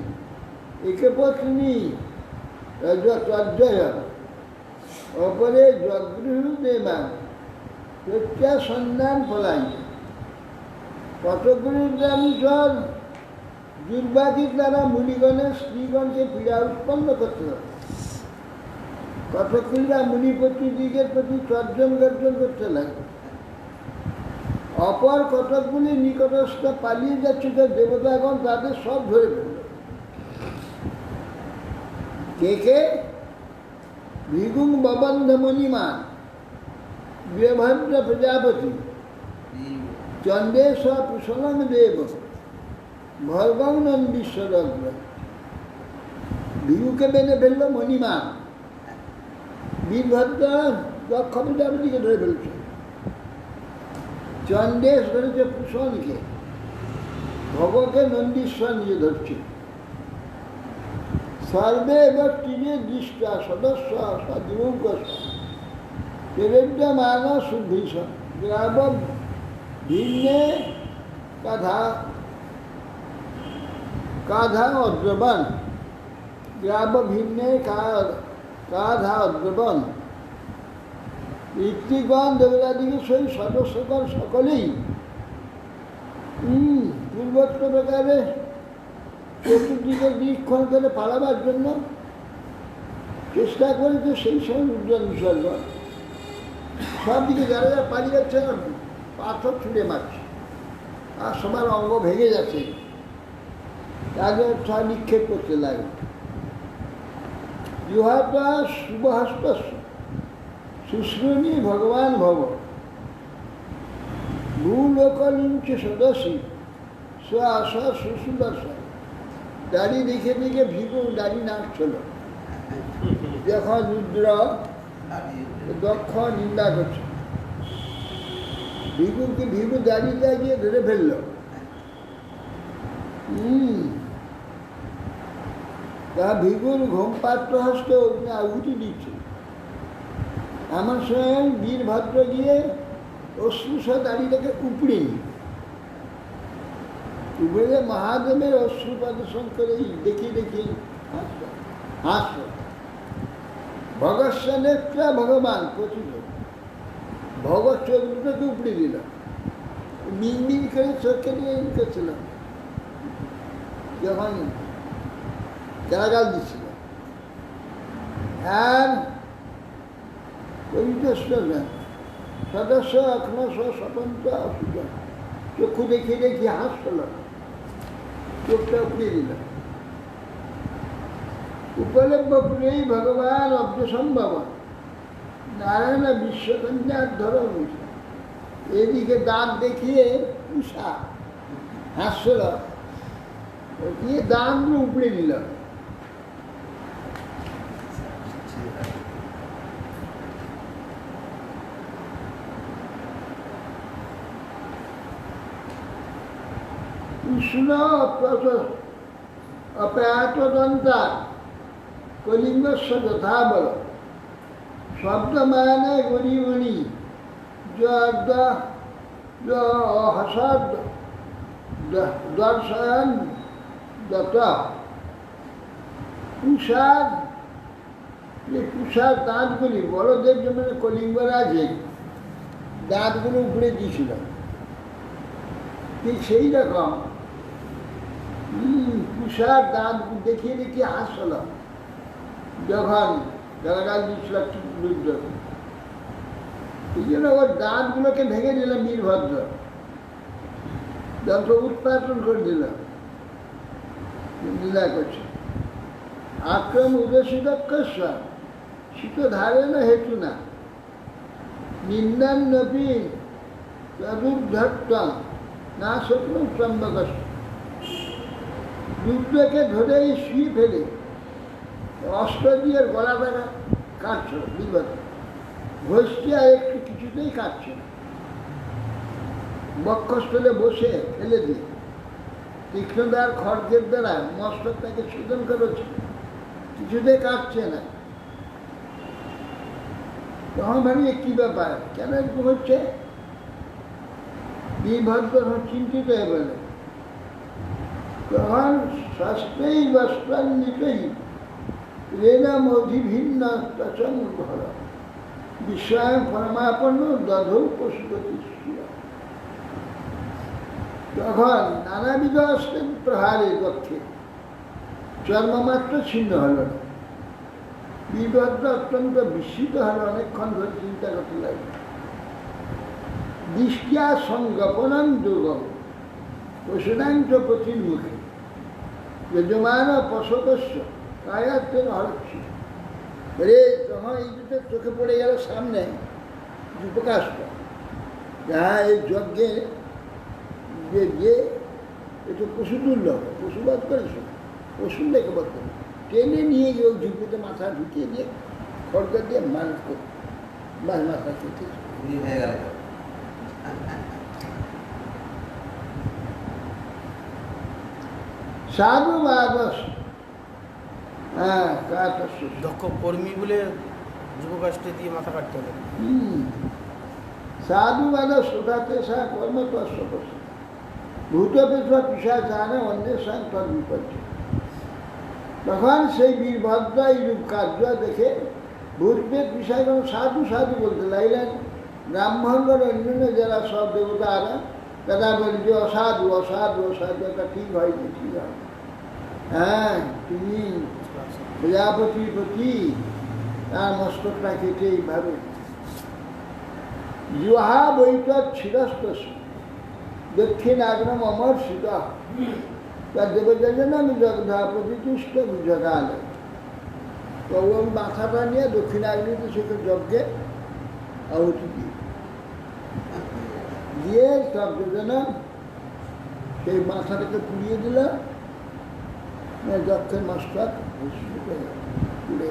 একে পত্নী রজতর্জয় অপরে যজ্ঞদেবা প্রত্যাসন্ধান ফলাই। কতগুলি জল দুর্বাদীর দ্বারা মুনিগণের স্ত্রীগণকে পীড়া উৎপন্ন করতে হবে। কতগুলিরা মুনিপতি দিকের প্রতি তর্জন গর্জন করতে লাগে। অপর কতকগুলি নিকটস্থ পালিয়ে যাচ্ছে যে দেবতাগণ তাদের সব ধরে ফেলল। কে কে? ভিগুং ববন্ধ মণিমান বীরভদ্র প্রজাপতি চন্দ্রেশ কুশলং দেব ভর্গং নন্দীশ্বর। ভিগুকে বেঁধে ফেলল মণিমান, বীরভদ্র দক্ষ প্রজাপতিকে ধরে ফেলছে, চন্দ্রেশ ধরেছে কুশলকে, ভগকে নন্দীশ্বর নিজে ধরছে। সর্বে এবার তীরে দৃষ্টা সদস্য সদরূপ মান সুভীষণ গ্রাব ভিন্নে কাধা অদ্রবন গ্রাব ভিন্নে কাধা অদ্রবন। ঋত্বিগণ দেবতাদিকে সেই সদস্যগণ সকলেই পূর্বোক্ত প্রকারে চতুর্দিকে নিরীক্ষণ করে পালাবার জন্য চেষ্টা করেছে। সেই সময় উজ্জ্বল বিসর্জন সব দিকে যারা যারা পালিয়ে যাচ্ছে না পাথর ছুঁড়ে মারছে, আর সবার অঙ্গ ভেঙে যাচ্ছে, তাদের সব নিক্ষেপ করতে লাগে। ইহাটা শুভহস্ত শুশ্রুণী ভগবান ভব ভূলোকলিঞ্চ সদস্যী স্ব আশা সুসুদর্শন। দাড়ি দেখে দেখে ভিগু দাড়ি নাচছিল, যখন রুদ্র দক্ষ নিন্দা করছে, ভিগু দাড়ি লাগিয়ে ধরে ফেলল। তা ভিগুর ঘুম পাত্র হস্ত আহুতি দিচ্ছে। আমার সময় বীরভদ্র গিয়ে অশ্রুষ দাড়িটাকে উপড়িনি, উপরে মহাদেবের অশ্রু প্রদর্শন করে দেখিয়ে দেখিয়ে হাস্য। ভগৎ নেত্রা ভগবান প্রচুর ভগৎ চোখ দুটোকে উপড়ে দিল, মিন মিন করে চোখকে নিয়ে করছিল যখন গালাগাল দিচ্ছিল। আর সদস্য এখনো স্বতন্ত্র অসুবিধা, চক্ষু দেখিয়ে দেখিয়ে হাসছিল, চোখটা উপড়িয়ে দিল। উপলব্ধ পুরেই ভগবান অব্যসম্ভব নারায়ণ বিশ্বকন্যার ধরন। এদিকে দাঁত দেখিয়ে উষা হাসছিল, দিয়ে দাঁতগুলো উপড়ে দিল। কৃষ্ণ অপ্রাতদন্তা কলিঙ্গস্ব যথা বল শব্দমানে গরিমণি হসদ দর্শন দত্ত কুষার দাঁতগুলি বড়দের জন্য কলিঙ্গরাজে দাঁতগুলো উপড়ে দিয়েছিল, ঠিক সেই রকম কুষার দাঁত দেখিয়ে দেখিয়ে হাসল। যখন গালাগাল দিচ্ছিল যুদ্ধ, এই জন্য ওর দাঁতগুলোকে ভেঙে দিল বীরভদ্র, যন্ত্র উৎপাদন করে দিল, লীলা করছে। আক্রম উদসিত শীত ধারে না হেতু না নিন্দান্নপি তদুদ্ধত্তম না স্বপ্ন ত্রম্বকস্য। যুদ্ধকে ধরেই শুয়ে ফেলে অস্ত্র দিয়ে গলাটা কাটছ বিপদ, ঘষছে আর একটু কিছুতেই কাটছে না, বক্ষস্থলে বসে ফেলে দিয়ে তীক্ষ্ণদার খড়গের দ্বারা মস্তকটাকে ছেদন করেছে, কিছুতেই কাটছে না। তখন ভাবি কি ব্যাপার, কেন এরকম হচ্ছে? বীরভদ্র চিন্তিত হয়ে বলে, তখন শাস্ত্রেই বস্ত্রান্বিতই রেণম অধিভিন্ন তচন ঘর বিস্ময় পরমাপন্ন দধৌ পশুপতি। তখন নানাবিধ অস্ত্রের প্রহারে দক্ষে চর্মমাত্র ছিন্ন হল না। বীরভদ্র অত্যন্ত বিস্মিত হল, অনেকক্ষণ ধরে চিন্তা করতে লাগলো। দৃষ্টিয়া সংগপনম দুর্গম পশুনাঞ্চ পতির মুখে যজমান পশকস্য কায়াত্মের হরক্ষী। রে যখন এই দুটো চোখে পড়ে গেল সামনে প্রকাশটা, যাহা এই যজ্ঞে যে গিয়ে একটু পশু তুলল, পশুবাদ করেছে, পশুর লেখে বধ করে টেনে নিয়ে গিয়ে ওই ঝুঁকিতে মাথা ঢুকিয়ে দিয়ে খড়গ দিয়ে মানুষ করে মাথা কেটে হয়ে গেল। সাধুবাদস, হ্যাঁ কাতস্য দক্ষ কর্মী বলে যুবকাষ্টে দিয়ে মাথা কাটতে হবে। সাধুবাদ শ্রোতাতে সা কর্মতস্য ভূতপেত্র পিশাচারে অন্যের সঙ্গে তদ বিপর্য। তখন সেই বীরভদ্র এইরূপ কার্য দেখে ভূতপেত পিশাচ সাধু সাধু বলতে লাগলেন। ব্রাহ্মণগণ অন্যান্য যারা সব দেবতারা তারা বলে যে অসাধু অসাধু অসাধু, এটা ঠিক হয়নি, ঠিক হয়। হ্যাঁ, তুমি প্রজাপতির প্রতি তার মস্তকটা কেটে এইভাবে জুহা বৈতৎ শিরস্ত দক্ষিণ আগ্রম অমর শীত দেবযাজনম জগধা প্রতিতুষ্ট জগালে। তো ওই মাথাটা নিয়ে দক্ষিণ আগ্নিতে সেটা যজ্ঞে আহুতি দিয়ে সব যোজনা সেই মাথাটাকে পুড়িয়ে দিল, যক্ষের মস্তক পুড়ে।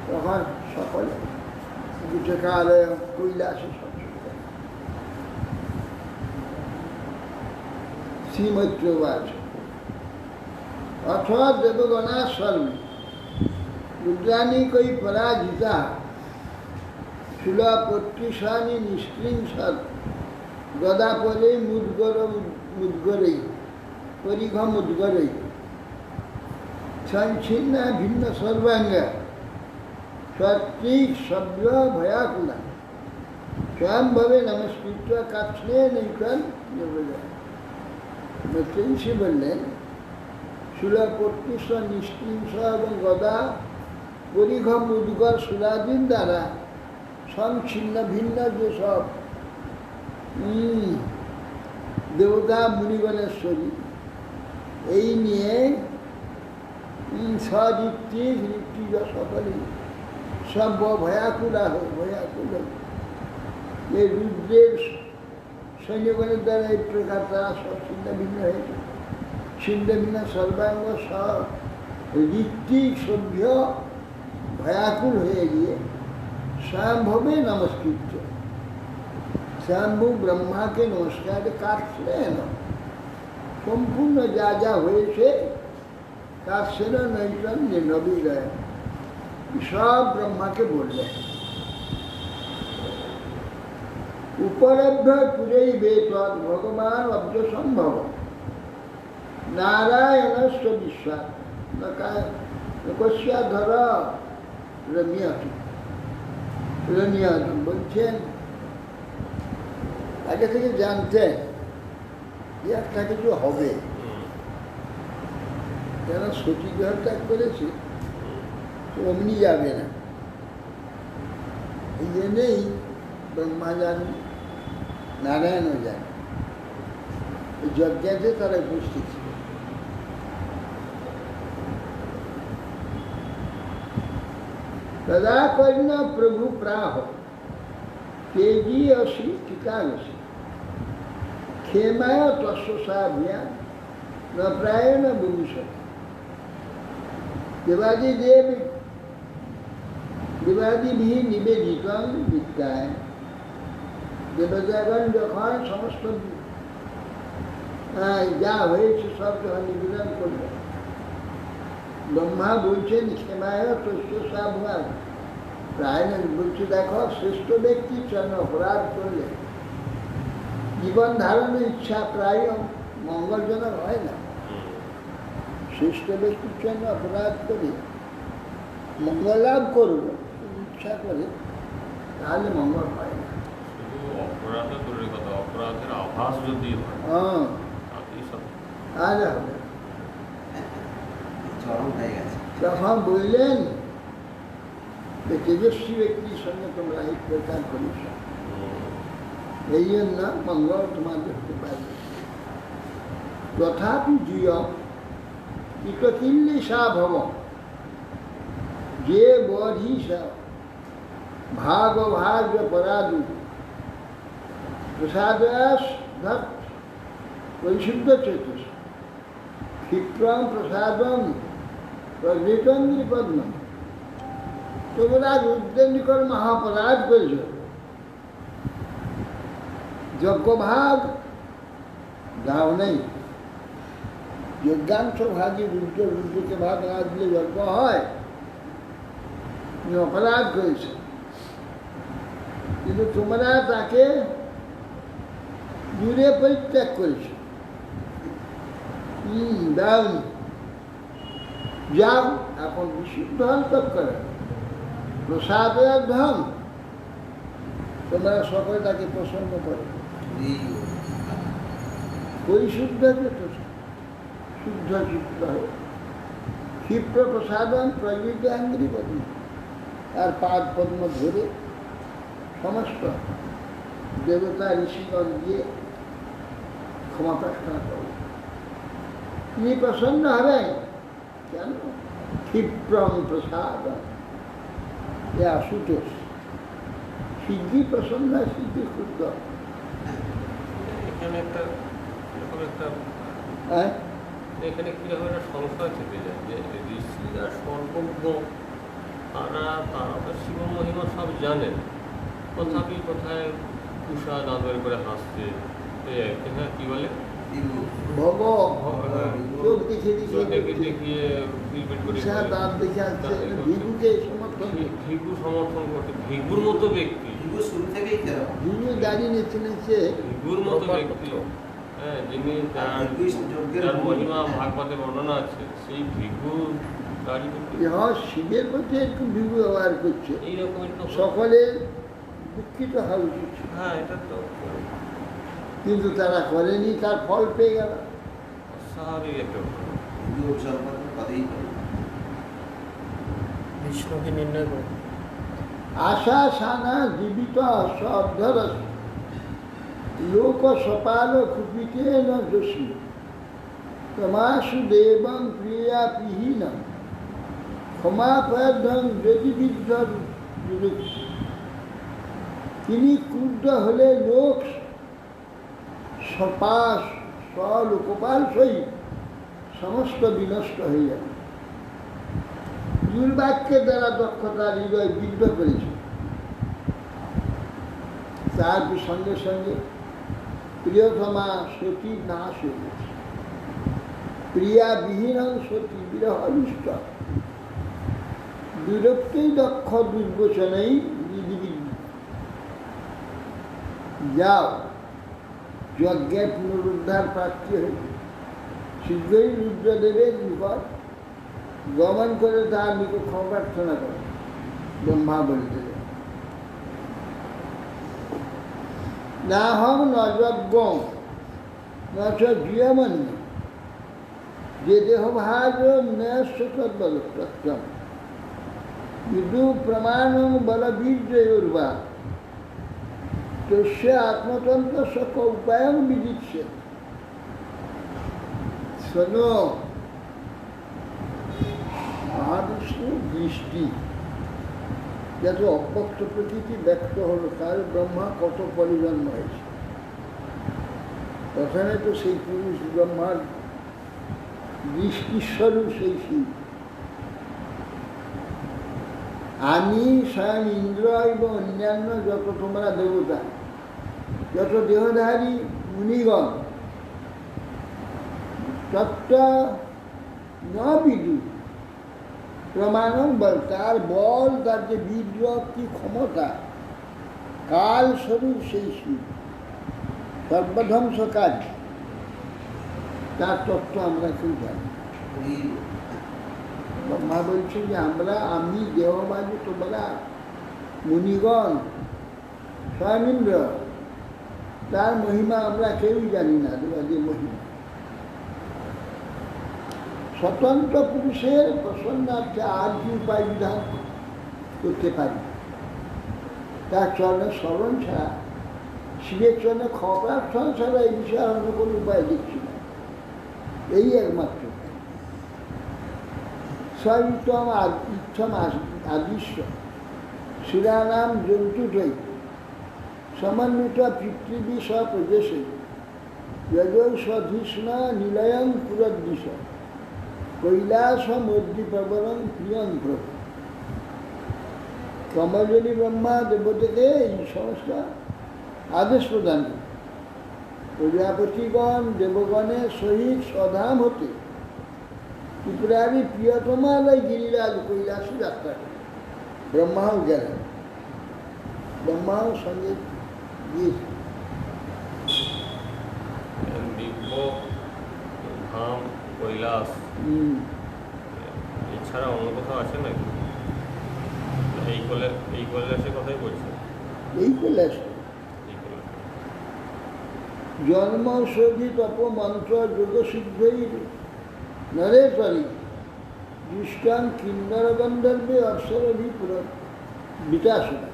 তখন সকলে কালে কৈলাসে সব শ্রীমৈত্রবাচ অথবা দেবগণা স্বর্মে রুদ্রাণী কই পরাজিতা সুলপত্রিশানি নিষ্কৃংসৎ গদাপরে মুদ্গরেই পরিঘম উদ্গরেই সংচ্ছিন্না ভিন্ন সর্বাঙ্গা সত্রিক সভ্য ভয়াকুলা স্বয়ংভাবে নমস্কৃত কাছে নৈকান সে বললেন সুলপত্রিশ নিষ্কৃংস এবং গদা পরিঘম উদ্গর সুরাদিন দ্বারা সংচ্ছিন্ন ভিন্ন যে সব দেবতা মুনিগণের শরীর, এই নিয়ে সঋত্বিক ঋত্বিজ সকলেই সব ভয়াকুলা হয়, ভয়াকুল এই রুদ্রের সৈন্যগণের দ্বারা এই প্রকার তারা সব ছিন্ন ভিন্ন হয়েছে। ছিন্ন ভিন্ন সর্বাঙ্গ সব ঋত্বিক সভ্য ভয়াকুল হয়ে গিয়ে স্বয়ংভবে নমস্কৃত স্বয়ম্ভু ব্রহ্মাকে নমস্কার কাটলেন। সম্পূর্ণ যা যা হয়েছে কাটছেন নৈতন নবীগয় সব ব্রহ্মাকে বললেন। উপলব্ধ পুরেই বেতদ ভগবান অব্দ সম্ভব নারায়ণস্ব বিশ্বাস কস্যা ধর রমিয়াত বলছেন আগে থেকে জানতেন যে একটা কিছু হবে, যারা সতী দেহ ত্যাগ করেছে অমনি যাবে না। এই জন্যেই ব্রহ্মা যান, নারায়ণও যান, এই যজ্ঞাতে তারা উপস্থিত ছিল। तदा कर्ण प्रभु प्राह तेजी असी टीकासी क्षेमाय तस्वसाभ्या न प्राय न भविष्यति। देवादी देव देवादी भी निवेदित विद्याय देवतागण যখন সমস্ত যা হয়েছে সব যখন নিবেদন করবে, ব্রহ্মা বলছেন ক্ষমায় তস্বসাভ্যা প্রায় না, বলছে দেখো শ্রেষ্ঠ ব্যক্তির জন্য অপরাধ করলে জীবন ধারণের ইচ্ছা প্রায় মঙ্গলজনক হয় না। শ্রেষ্ঠ ব্যক্তির জন্য অপরাধ করে মঙ্গল লাভ করবো ইচ্ছা করে, তাহলে মঙ্গল হয় না। অপরাধের দূরের কথা, অপরাধের আভাস যদি হয় হ্যাঁ, তাতেই সব আর হবে। চরম হয়ে গেছে। তখন বললেন যে তেজস্বী ব্যক্তির সঙ্গে তোমরা এই প্রচার করিস, এই জন্য মঙ্গল তোমার দেখতে পাবে। তথাপি জিয়ম ইককিল্লিশা ভব, যে বধিসা ভাগ ভাগ পরাদু প্রসাদাস ধত পরিশুদ্ধ চেতস ক্ষিপ্রম প্রসাদম প্রগৃতম নিপদ্ম। তোমরা রুদ্রের নিকট মহাপরাধ করেছ, যজ্ঞভাগ দাও নেই। যজ্ঞাংশ ভাগে রুদ্র, রুদ্রকে ভাগ না দিলে যজ্ঞ হয়, তুমি অপরাধ করেছ। কিন্তু তোমরা তাকে দূরে পরিত্যাগ করেছ, দাওনি। যাও এখন বিশুদ্ধ অন্তর করে প্রসাদের ধন, তোমরা সকলে তাকে প্রসন্ন করো। পরিশুদ্ধ শুদ্ধ চিত্ত হয়, ক্ষিপ্র প্রসাদন প্রকৃত আঙ্গিরি পদ্ম, আর পাদ পদ্ম ধরে সমস্ত দেবতা ঋষিগণ দিয়ে ক্ষমা প্রার্থনা করো। তিনি প্রসন্ন হবেন কেন? ক্ষিপ্রম প্রসাদ, এ আশুতোষ শীঘ্রই প্রসন্ন, শীঘ্রই ক্ষুদ্র। এখানে একটা এরকম একটা হ্যাঁ, এখানে কিরকম একটা সংশয় থেকে যায় যে ঋষিরা সর্বজ্ঞ, তারা তো শিব মহিমা সব জানেন, তথাপি কোথায় উষা দাঁতের করে হাসছে, এই আর কি। হ্যাঁ, কি বলে ভব চোখ দেখে চোখ দেখে দেখিয়ে বিলবিল করে দাঁত দেখে আসছে, ভিগুকে সমর্থন করে। ভিগু সমর্থন করতে, ভিগুর মতো ব্যক্তি, কিন্তু শুরু থেকেই খেলা ভিগু দাঁড়িয়ে নিচ্ছে নিচ্ছে ভিগুর মতো ব্যক্তি, হ্যাঁ, যিনি যার মহিমা ভাগবতে বর্ণনা আছে, সেই ভিগু দাঁড়িয়ে শিবের মধ্যে একটু ভিগু ব্যবহার করছে, এইরকম একটা সকলে দুঃখিত হওয়া উচিত। হ্যাঁ, এটা তো কিন্তু তারা করেনি, তার ফল পেয়ে গেল। স্বাভাবিক একটা ব্যাপার। হিন্দু সম্পর্কে কথাই বলে বিষ্ণুকে নির্ণয় করে আশা সানা জীবিত অধরস লোক সপাল কুপিতে ন যোশী তমাসু দেবং প্রিয়া পিহীন ক্ষমাপর্ধং যদি বিদ্ধ। তিনি ক্রুদ্ধ হলে লোক সপাস লোকপাল সহিত সমস্ত বিনষ্ট হয়ে যাবে। দুর্বাক্যের দ্বারা দক্ষতার হৃদয় বিদ্ধ করেছে, তার সঙ্গে সঙ্গে প্রিয়তমা সতী নাশ হয়ে গেছে। প্রিয়া বিহীন সতী বিরহ অনিষ্ট, বিরক্তেই দক্ষ দুর্গোচনেই বিধিবিধি। যাও, যজ্ঞে পুনরুদ্ধার প্রাপ্তি হয়েছে, শীঘ্রই রুদ্রদেবের নিকট গমন করে তার নিকট ক্ষমা প্রার্থনা করে। ব্রহ্মা বলতে না হম ন যজ্ঞ ন চ জীবমান্য, যে দেহভাগ ন্যাস্য তদ্বল প্রত্যম বিদু প্রমাণ বলবীর্যুর্বা তস্য আত্মতন্ত্র সক উপায় বিদিচ্ছে। শোনো, মহাবিষ্ণুর দৃষ্টি যত অব্যক্ত প্রকৃতি ব্যক্ত হলো, তার ব্রহ্মা কত পরিজন্ম হয়েছে। প্রথমে তো সেই পুরুষ ব্রহ্মার দৃষ্টিস্বরূপ সেই শিব। আমি স্বয়ং ইন্দ্র এবং অন্যান্য যত তোমরা দেবতা, যত দেহধারী মুনিগণ, তত্ত্ব ন বিদু প্রমাণম বল, তার বল, তার যে বীর্য, কি ক্ষমতা, কাল স্বরূপ সেই শিব, সর্বধ্বংসকারী, তার তত্ত্ব আমরা কেউ জানি। ব্রহ্মা বলছে যে আমি দেহবাদী, তোমরা মুনিগণ, স্বয়ং ইন্দ্র, তার মহিমা আমরা কেউই জানি না, দেবাদির মহিমা। স্বতন্ত্র পুরুষের প্রসন্নার্থে আর কি উপায় বিধান করতে পারি? তার চরণে স্মরণ ছাড়া, শিবের চরণে ক্ষপ্রার্থনা ছাড়া এই বিষয়ে অন্য কোনো উপায় দেখছি না। এই একমাত্র স্বয়ং ইচ্ছম আদিশ্য শিরানাম জন্তুটৈ সমন্বিত পৃথিবী স্বপ্রদেশে যজৌ স্বধৃষ্ণ নিলয়ং পুরদ্দিশ কৈলাস মধ্যি প্রবরং প্রিয়ং প্রভু। কমলজনী ব্রহ্মা দেবতাকে এই সমস্ত আদেশ প্রদান করে প্রজাপতিগণ দেবগণের সহিত স্বধাম হতে ত্রিপুরারি প্রিয়তমালয় গিরিরাজ কৈলাসে যাত্রা করে। ব্রহ্মাও গেলেন, ব্রহ্মাও সঙ্গে গিয়েছে। দিব্য ধাম কৈলাস এছাড়া অন্য কোথাও আছে নাকি? এই কৈলাসের কথাই বলছে। এই কৈলাস জন্ম ঔষধি তপ মন্ত্র যোগসিদ্ধই নরেশ্বরী দৃষ্টান কিন্নর গন্ধর্বে অপ্সরভি বিকাশনা।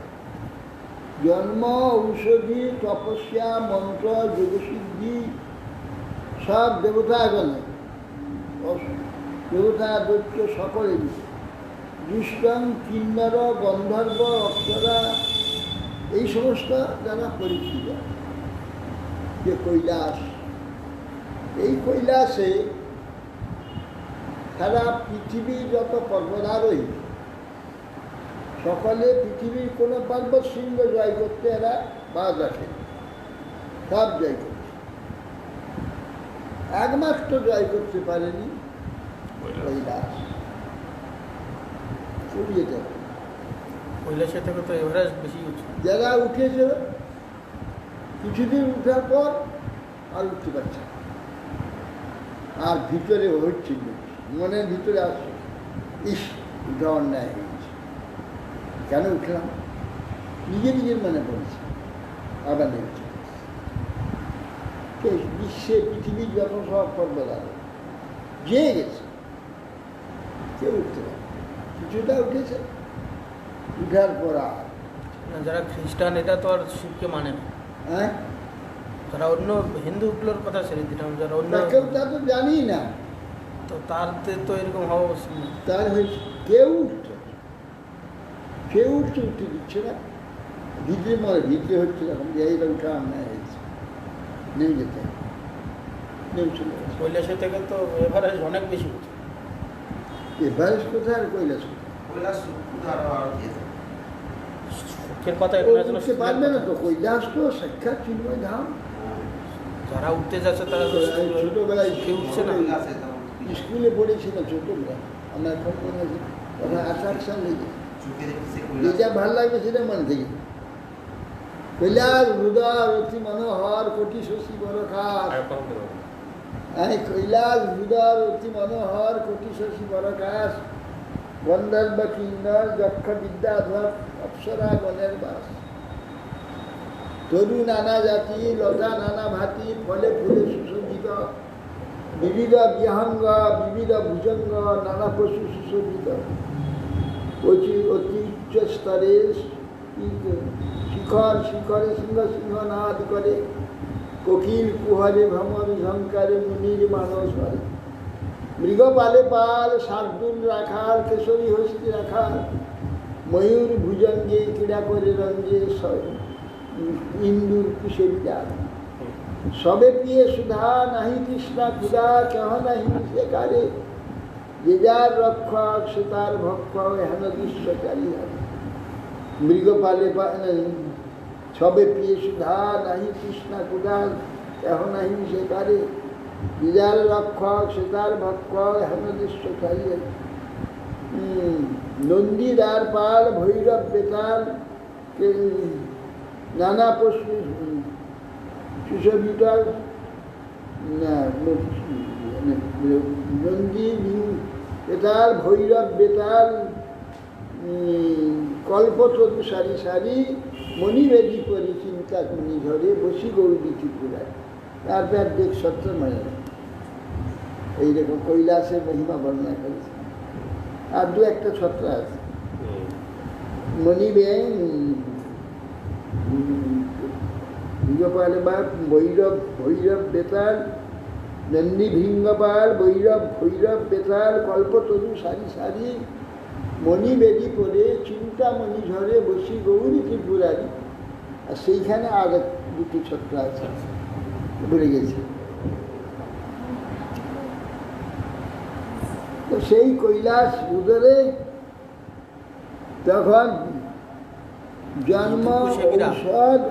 জন্ম ঔষধি তপস্যা মন্ত্র যোগসিদ্ধি সব দেবতাগণে, দেবতা দৈত্য সকলেরই। দৃষ্টং কিন্নর গন্ধর্ব অপ্সরা, এই সমস্ত যারা পরিচিত। যে কৈলাস, এই কৈলাসে সারা পৃথিবীর যত পর্বতারোহী সকলে পৃথিবীর কোনো পর্বত শৃঙ্গ জয় করতে এরা বাদ রাখে, সব জয় করছে। একমাত্র জয় করতে পারেনি কৈলাস। উড়িয়ে যাবে কৈলাসের থেকে তো এভারেস্ট বেশি উঁচু। যারা উঠেছে কিছুদিন উঠার পর আর উঠতে পারছে না। আর ভিতরে হচ্ছিল, মনের ভিতরে আসছে, ইস উঠা অন্যায় হয়েছে, কেন উঠলাম, নিজের মনে পড়েছে। আবার নেমেছে বিশ্বে পৃথিবীর যত সব পর্বতারোহী যে গেছে, কেউ উঠতে পারে। কিছুটা উঠেছে, উঠার পর আর যারা খ্রিস্টান এরা তো আর শিবকে মানে না। হ্যাঁ, যারা অন্য হিন্দুগুলোর কথা ছেড়ে দিলাম, যারা অন্য কেউ তা তো জানি না, তো তাদের তো এরকম হওয়া উচিত না। তার হয়েছে কেউ উঠছে, কেউ উঠতে দিচ্ছে না। ভিতরে ভিতরে হচ্ছে এখন যে এইটা উঠা অন্যায় হয়েছে, নেমে যেতে নেমে চলে গেছে। কৈলাসের থেকে তো এভারেস্ট অনেক বেশি উঁচু। এভারেস্ট কোথায় আর কৈলাস সুখের কথা উঠতে পারবে না তো। কৈলাস তো সাক্ষাৎ চিন্ময় ধাম। যারা উঠতে যাচ্ছে তারা তো ছোটবেলায় কেউ উঠছে না। স্কুলে পড়েছিল ছোটবেলায়, আমার এখন মনে আছে, ওটা অ্যাট্রাকশন লেগে যেটা ভালো লাগবে সেটা মনে থেকে। কৈলাস হৃদয় অতি মনোহর কোটি শশী বড় খাস। কৈলাস হৃদয় অতি মনোহর কোটি শশী বড় কাশ। গন্ধর্ব কিন্নর যক্ষ বিদ্যাধর অপ্সরা গণের বাস। তরু নানা জাতি লতা নানা ভাতি ফলে ফুলে সুসজ্জিত। বিবিধ বিহঙ্গ বিবিধ ভুজঙ্গ নানা পশু সুসজ্জিত। অতি উচ্চ স্তরে শিখর শিখরে সিংহ সিংহ নাদ করে, কোকিল কুহরে ভ্রমর ঝঙ্কারে মুনির মানস হয়। মৃগ পালে পাল, শার্দুল রাখাল, কেশরী হস্তি রাখাল, ময়ূর ভুজঙ্গে ক্রীড়া করে রঞ্জে, ইন্দুর কুশে বিরাট। সবে পিয়ে সুধা নাহি তৃষ্ণা ক্ষুধা, কেহ নাহি সে কারে, যে যার রক্ষক সে তার ভক্ষক, হেন দৃশ্যচারী হবে। মৃগ পালে সবে পিয়ে সুধা নাহি তৃষ্ণা ক্ষুধা, কেহ নাহি সে কারে, যে যার রক্ষক সে তার ভক্ষক, হেন দৃশ্যচারী হবে। নন্দী দ্বার পাল, ভৈরব বেতাল, নানা পশু সুশোভিত, নন্দী বেতাল, ভৈরব বেতাল, কল্পতরু সারি সারি, মণিবেদী করি চিন্তা মণি ঝরে, বসি গৌরী ত্রিপুরায়। তারপর দেখ সত্য মানে এইরকম কৈলাসের মহিমা বর্ণনা করেছে। আর দু একটা ছত্র আছে। মণিবে ভৈরব ভৈরব বেতাল, নন্দী ভৃঙ্গপাল, ভৈরব ভৈরব বেতাল, কল্পতরু সারি সারি, মণিবেদী পরে চিন্তামণি ঝরে, বসি গৌরী ত্রিপুরারি। আর সেইখানে আর দুটি ছত্র আছে, ভুলে গেছে। তো সেই কৈলাস উদরে তখন জন্ম, ঔষধ,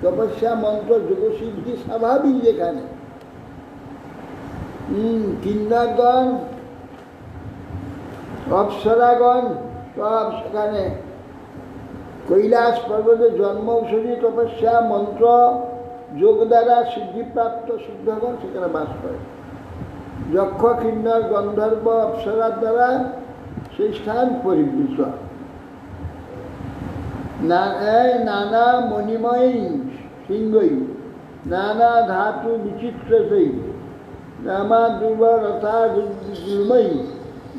তপস্যা, মন্ত্র, যোগসিদ্ধি স্বাভাবিক যেখানে। কিন্নরগণ, অপ্সরাগণ সব সেখানে কৈলাস পর্বতে জন্ম, ঔষধি, তপস্যা, মন্ত্র, যোগ দ্বারা সিদ্ধিপ্রাপ্ত শুদ্ধগণ সেখানে বাস করে। যক্ষ, কিন্নর, গন্ধর্ব, অপ্সরার দ্বারা সেই স্থান পরিবৃত। নানা মণিময়ী সিংহই, নানা ধাতু বিচিত্রসই, নানা দুর্বলতা দুর্ময়ী,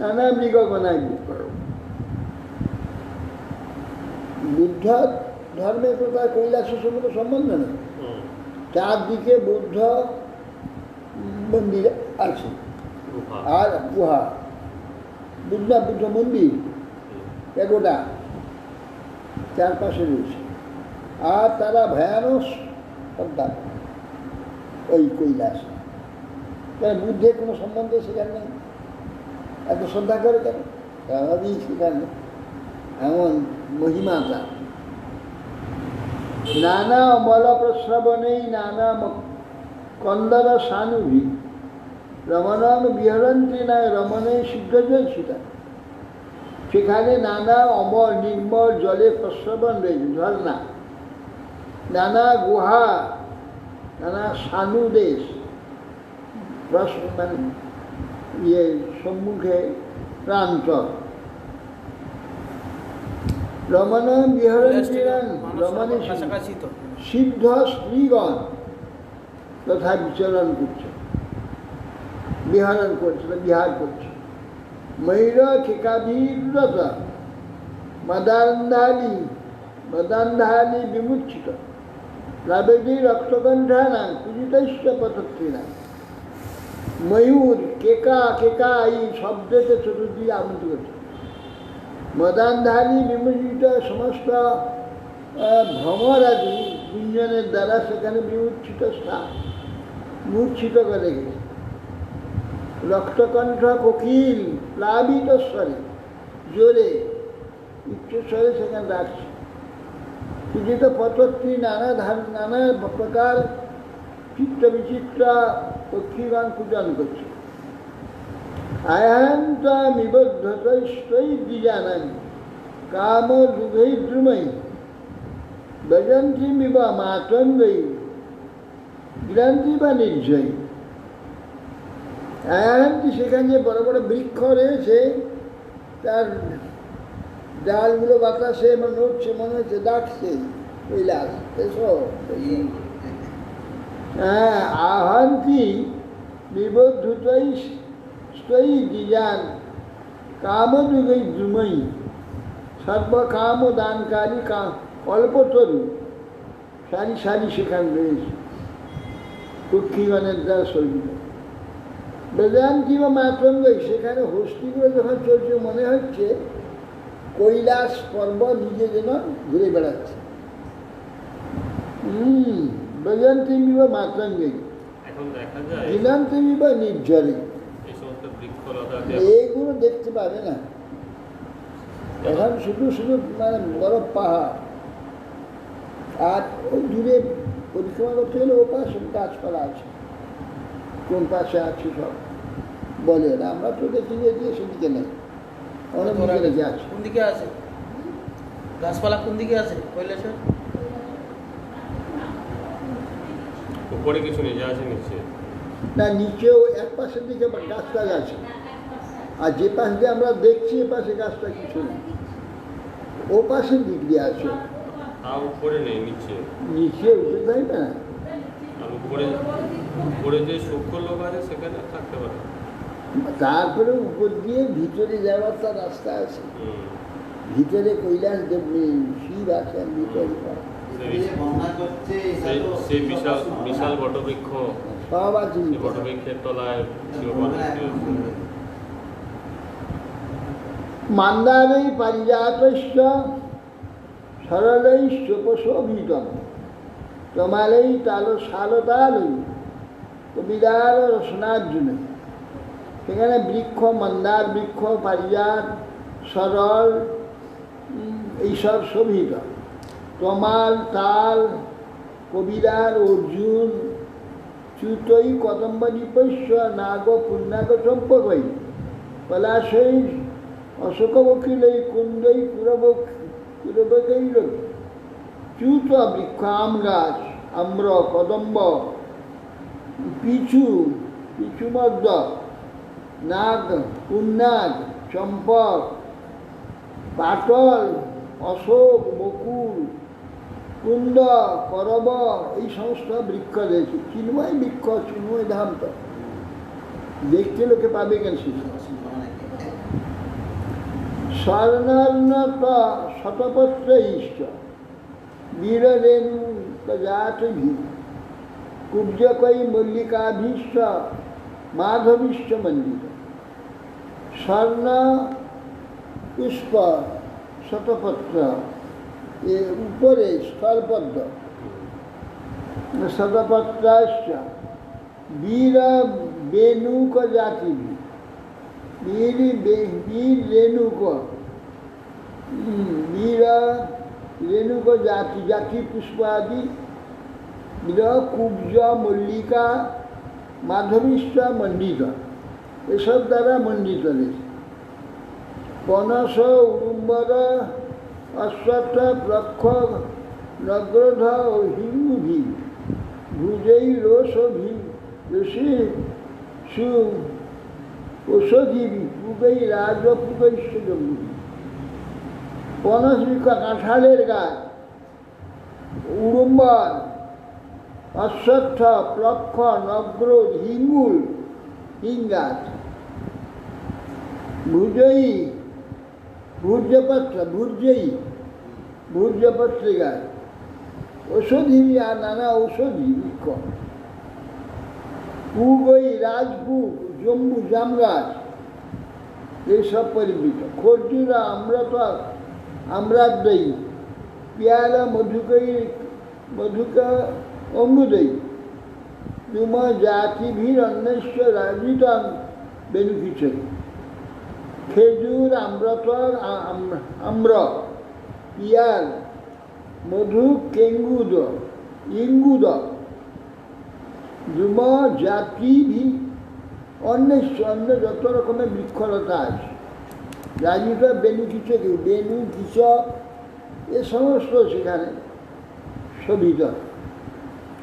নানা মৃগগণায় করো। বুদ্ধ ধর্মের তো তার কৈলাসের সঙ্গে তো সম্বন্ধ নেই। চারদিকে বুদ্ধ মন্দির আছে, আর গুহা, বুদ্ধ মন্দির এগোটা চারপাশে রয়েছে। আর তারা ভয়ানক শ্রদ্ধা ওই কৈলাস। কেন বুদ্ধের কোনো সম্বন্ধ সেখানে নেই, এত শ্রদ্ধা করে কেন? স্বাভাবিক সেখানে এমন মহিমা তার। নানা অমল প্রশ্রবণেই, নানা কন্দর সানুভি, রমণং বিহরন্তি নয় রমণে সিদ্ধজয়সিতা। সেখানে নানা অমল নির্মল জলের প্রশ্রবণ রয়েছে, ঝর্ণা, নানা গুহা, নানা সানু দেশ, মানে সম্মুখে প্রান্তর। রমণং বিহরন্তি রমণে সিদ্ধ স্ত্রীগণ তথা বিচরণ করছে, বিহার করছে। ময়ূর ঠিকাভিরত মদান্ধালি বিমুচ্ছিত, রাবেদী রক্তগন্ধানাং পূজিতৈশ্চ পতত্রিণাং। ময়ূর কেকা কেকা এই শব্দতে চতুর্দিকে আমন্ত্রিত করছে। মদান্ধালি বিমোচিত, সমস্ত ভ্রমরাদি গুঞ্জনের দ্বারা সেখানে বিমূর্ছিত স্থান, মূর্ছিত করে গেছে। রক্তকণ্ঠ কোকিল প্লাবিত স্বরে জোরে উচ্চস্বরে সেখানে ডাকছে। পূজিত পতত্রী, নানা প্রকার চিত্র বিচিত্র পক্ষীগণ পূজন করছে। আয়ান্ত নিবদ্ধতৈ দ্বিজানান কাম দুধৈ দ্রুময়ী, বজন্তি মিব মাতঙ্গৈ গ্রান্তি বা নির্জয়ী। আয়ান্তি, সেখানে যে বড় বড় বৃক্ষ রয়েছে, তার ডালগুলো বাতাসে নড়ছে, মনে হচ্ছে ডাকছে কৈলাস এসো। হ্যাঁ, আহান্তি নিবদ্ধতৈ দ্বিজান কামযুগৈ দ্রুময়ী সর্বকাম দানকারী কল্পতরু সারি সারি সেখানে রয়েছে পক্ষীগণের দ্বারা সজ্জিত। বেদান্তি বা মাতঙ্গই সেখানে হস্তিগুলো যখন চলছে মনে হচ্ছে কৈলাস পর্বত নিজে যেন ঘুরে বেড়াচ্ছে। বেদান্তি বা মাতঙ্গই এখন দেখা যায় দিনান্তি বা নির্ঝরে এই সমস্ত বৃক্ষলতা এইগুলো দেখতে পাবে না এখন, শুধু শুধু মানে বরফ পাহাড় আর ওই দূরে পরিক্রমা করতে গেলে ও পাশে গাছপালা আছে, কোন পাশে আছে সব বলে না, আমরা তো দেখি যে সেদিকে নেই, অনেক দিকে রেখে আছে। কোন দিকে আছে গাছপালা, কোন দিকে আছে কৈলাসের? উপরে কিছু নেই, যা আছে নিচে। না, নিচেও এক পাশের দিকে গাছটা আছে, আর যে পাশ দিয়ে আমরা দেখছি এ পাশে গাছটা কিছু নেই, ও পাশের দিক দিয়ে আছে। তা উপরে নেই, নিচে। নিচে উঠে যাই না, আর উপরে যে সূক্ষ্ম লোক আছে সেখানে থাকতে পারে। তারপরে উপর দিয়ে ভিতরে যাওয়ার তার রাস্তা আছে, ভিতরে কৈলাস শিব আছেন ভিতরে, সেই বিশাল বিশাল বটবৃক্ষ, সব আছে বটবৃক্ষের তলায় মান্দারৈ পারিজাতস্য সরলৈ শোপশোভিতম তমালৈ শালতালৈ কবিদার রসনার্জুন। সেখানে বৃক্ষ, মন্দার বৃক্ষ, পারিজাত, সরল, এইসব শোভিত, তমাল, তাল, কবিদার, অর্জুন, চ্যুতৈ কদম্ব নিপস্য নাগ পুণ্যাগ সম্পর্কই পলাশৈ অশোকবকিলৈ কুন্দৈ কুরবকৈর চ্যুত বৃক্ষ, আম গাছ, আম্র, কদম্ব, পিছুমদ্দ, নাগ, পুণ্যাগ, চম্পক, পাটল, অশোক, বকুল, কুন্দ, করব, এই সমস্ত বৃক্ষ রয়েছে। চিন্ময় বৃক্ষ, চিন্ময় ধাম তো দেখতে লোকে পাবে কেন? স্বর্ণর্ণত শতপত্র ইষ্ট বীররেণু জাতভি কুব্জকৈ মল্লিকাভীষ্ট মাধবীষ্ট মন্দির। স্বর্ণ পুষ্প শতপত্র, উপরে স্থলপদ্ম শতপত্রাশ্চ বীর বেণুক জাতি, বীর রেণুক, বীর রেণুক জাতি, জাতি পুষ্প আদি, কুব্জ, মল্লিকা, মাধবীশ্ব মণ্ডিত, এসব দ্বারা মণ্ডিত রয়েছে। পনস, উড়ুম্বর, অশ্বত্থ, প্রক্ষ, নগ্রধ, হিঙ্গুভি, ভুজৈ রোষভি, ঋষি সু ঔষধি, পুগৈ রাজ, পুগৈশ্য জম্বু। পনস বৃক্ষ, কাঁঠালের গাছ, উড়ুম্বর, অশ্বত্থ, প্রক্ষ, নগ্রধ, হিঙ্গুল, হিং গাছ। ভুজৈ, ভূর্যপত্র, ভূর্যপত্রে গাছ, ঔষধি আর নানা ঔষধি বৃক্ষ। পুগৈ, রাজপুগ, জম্বু, জাম গাছ, এইসব পরিবৃত। খর্জুরা, আম্রত, আম্রাদ্বৈ, পেয়ালা, মধুক অঙ্গুদৈ, তুম জাতিভির অন্বেষ্য রাজিতং বেনুকিচৈ। খেজুর, আম্রত, আম্র, পিয়াল, মধু, কেঙ্গুদ, ইঙ্গুদ, ধূম জাতিভি অন্বেষ্য, অন্য যত রকমের বৃক্ষলতা আছে। রাজিত বেনুকিচক, বেনু, কিচক, এ সমস্ত সেখানে শোভিত।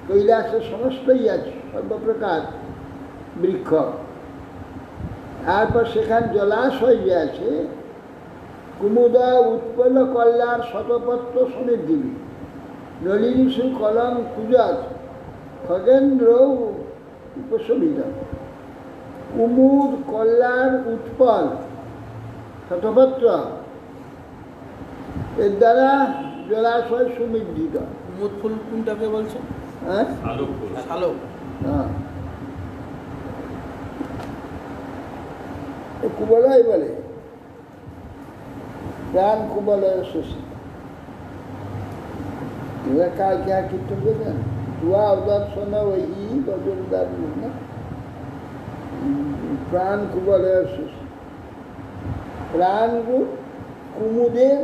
কৈলাসের সমস্তই আছে, সর্বপ্রকার বৃক্ষ। তারপর সেখানে জলাশয় যে আছে, কুমুদা, উৎপল, কল্যাণ, শতপত্র সমৃদ্ধি, নলিনীষু, কলম, কুজত, খগেন্দ্র উপশোভিত। কুমুদ, কল্যাণ, উৎপল, শতপত্র এর দ্বারা জলাশয় সমৃদ্ধিত। কুমুদ ফুল কোনটাকে বলছে? হ্যাঁ আলোক ফুল। শালক। হ্যাঁ কুবলয় বলে, প্রাণ कुबलय शशि। क्या क्या कीर्तन बोलते हुआ उदर्शन वही बजरदार ना প্রাণ कुबलय शशि। প্রাণ কুমুদের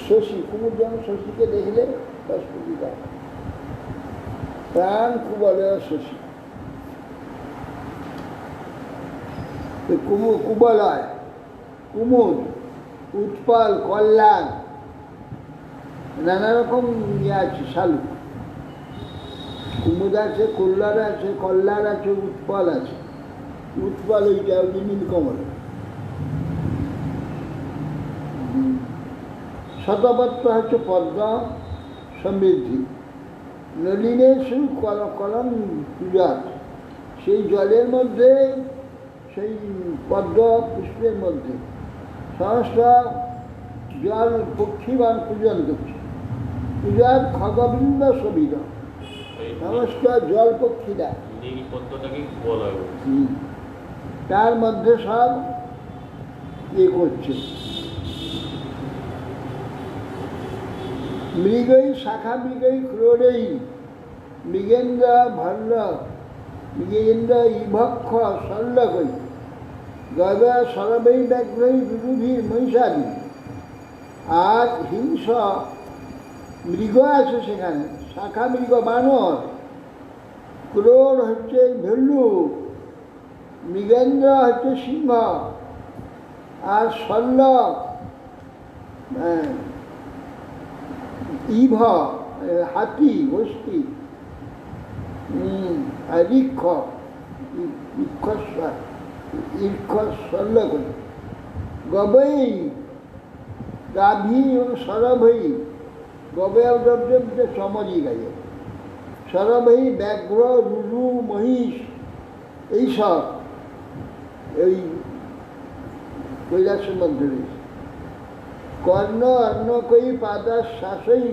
শশী, কুমুদ যেমন শশীকে দেখলে দশপুরিকা, প্রাণ কুবলয় শশী। কুবলয়, কুমুদ, উৎপল, কল্যাণ, নানা রকম ইয়ে আছে শালুক। কুমুদ আছে, কল্যাণ আছে, কল্যাণ আছে, উৎপল আছে। উৎপল ওইটা ওই নীলকমল। শতপত্র হচ্ছে পদ্ম সমৃদ্ধি। নলিনেশু কলম পূজাত, সেই জলের মধ্যে, সেই পদ্ম পুষ্পের মধ্যে সমস্ত জল পক্ষীগণ পূজন করছে। পূজার খগবৃন্দ শোভিত, সমস্ত জল পক্ষীরা নীল পদ্মটাকে বলা হয়। তার মধ্যে সব ইয়ে করছে। মৃগৈ শাখা মৃগৈ ক্রোড়ৈ মৃগেন্দ্র ভল্ল মৃগেন্দ্র ইভক্ষ শল্যকৈ গদ সরবৈ ব্যাঘ্রৈ দুরুভির মহিষাদি। আর হিংস মৃগ আছে সেখানে, শাখা মৃগ বানর, ক্রোড় হচ্ছে ভেল্লুক, মৃগেন্দ্র হচ্ছে সিংহ, আর শল্যক ইভ হাতি গোষ্ঠী, আর শল্যক, গবৈ গাভী এবং সরভৈ, গবয় দ্রব্য চমরি গায়ে, সরভৈ ব্যাঘ্র রুরু মহিষ, এইসব এই কৈলাসের মধ্যে রয়েছে। কর্ণ অর্ণকৈ পাদার শ্বাসই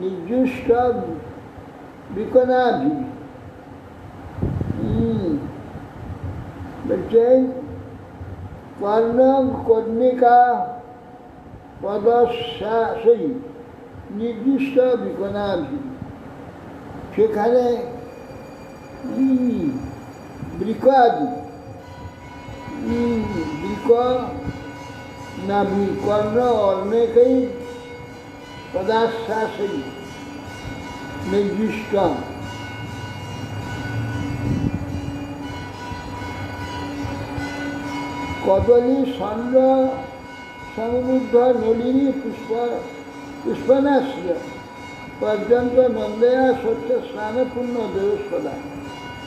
নির্দিষ্ট বিকনাভি। বলছেন কর্ণ কর্ণিকা পদশ্বাসই নির্দিষ্ট বিকনাভি। সেখানে বৃক আদি, বৃক নাভি, কর্ণ অনেকেই পদাশ্বাসই নির্দিষ্ট। কদলী চন্দ্র সমৃদ্ধ নলিনী পুষ্পনাশ্র পর্যন্ত নন্দয়া সত্য স্নানপূর্ণ দেবস্বদা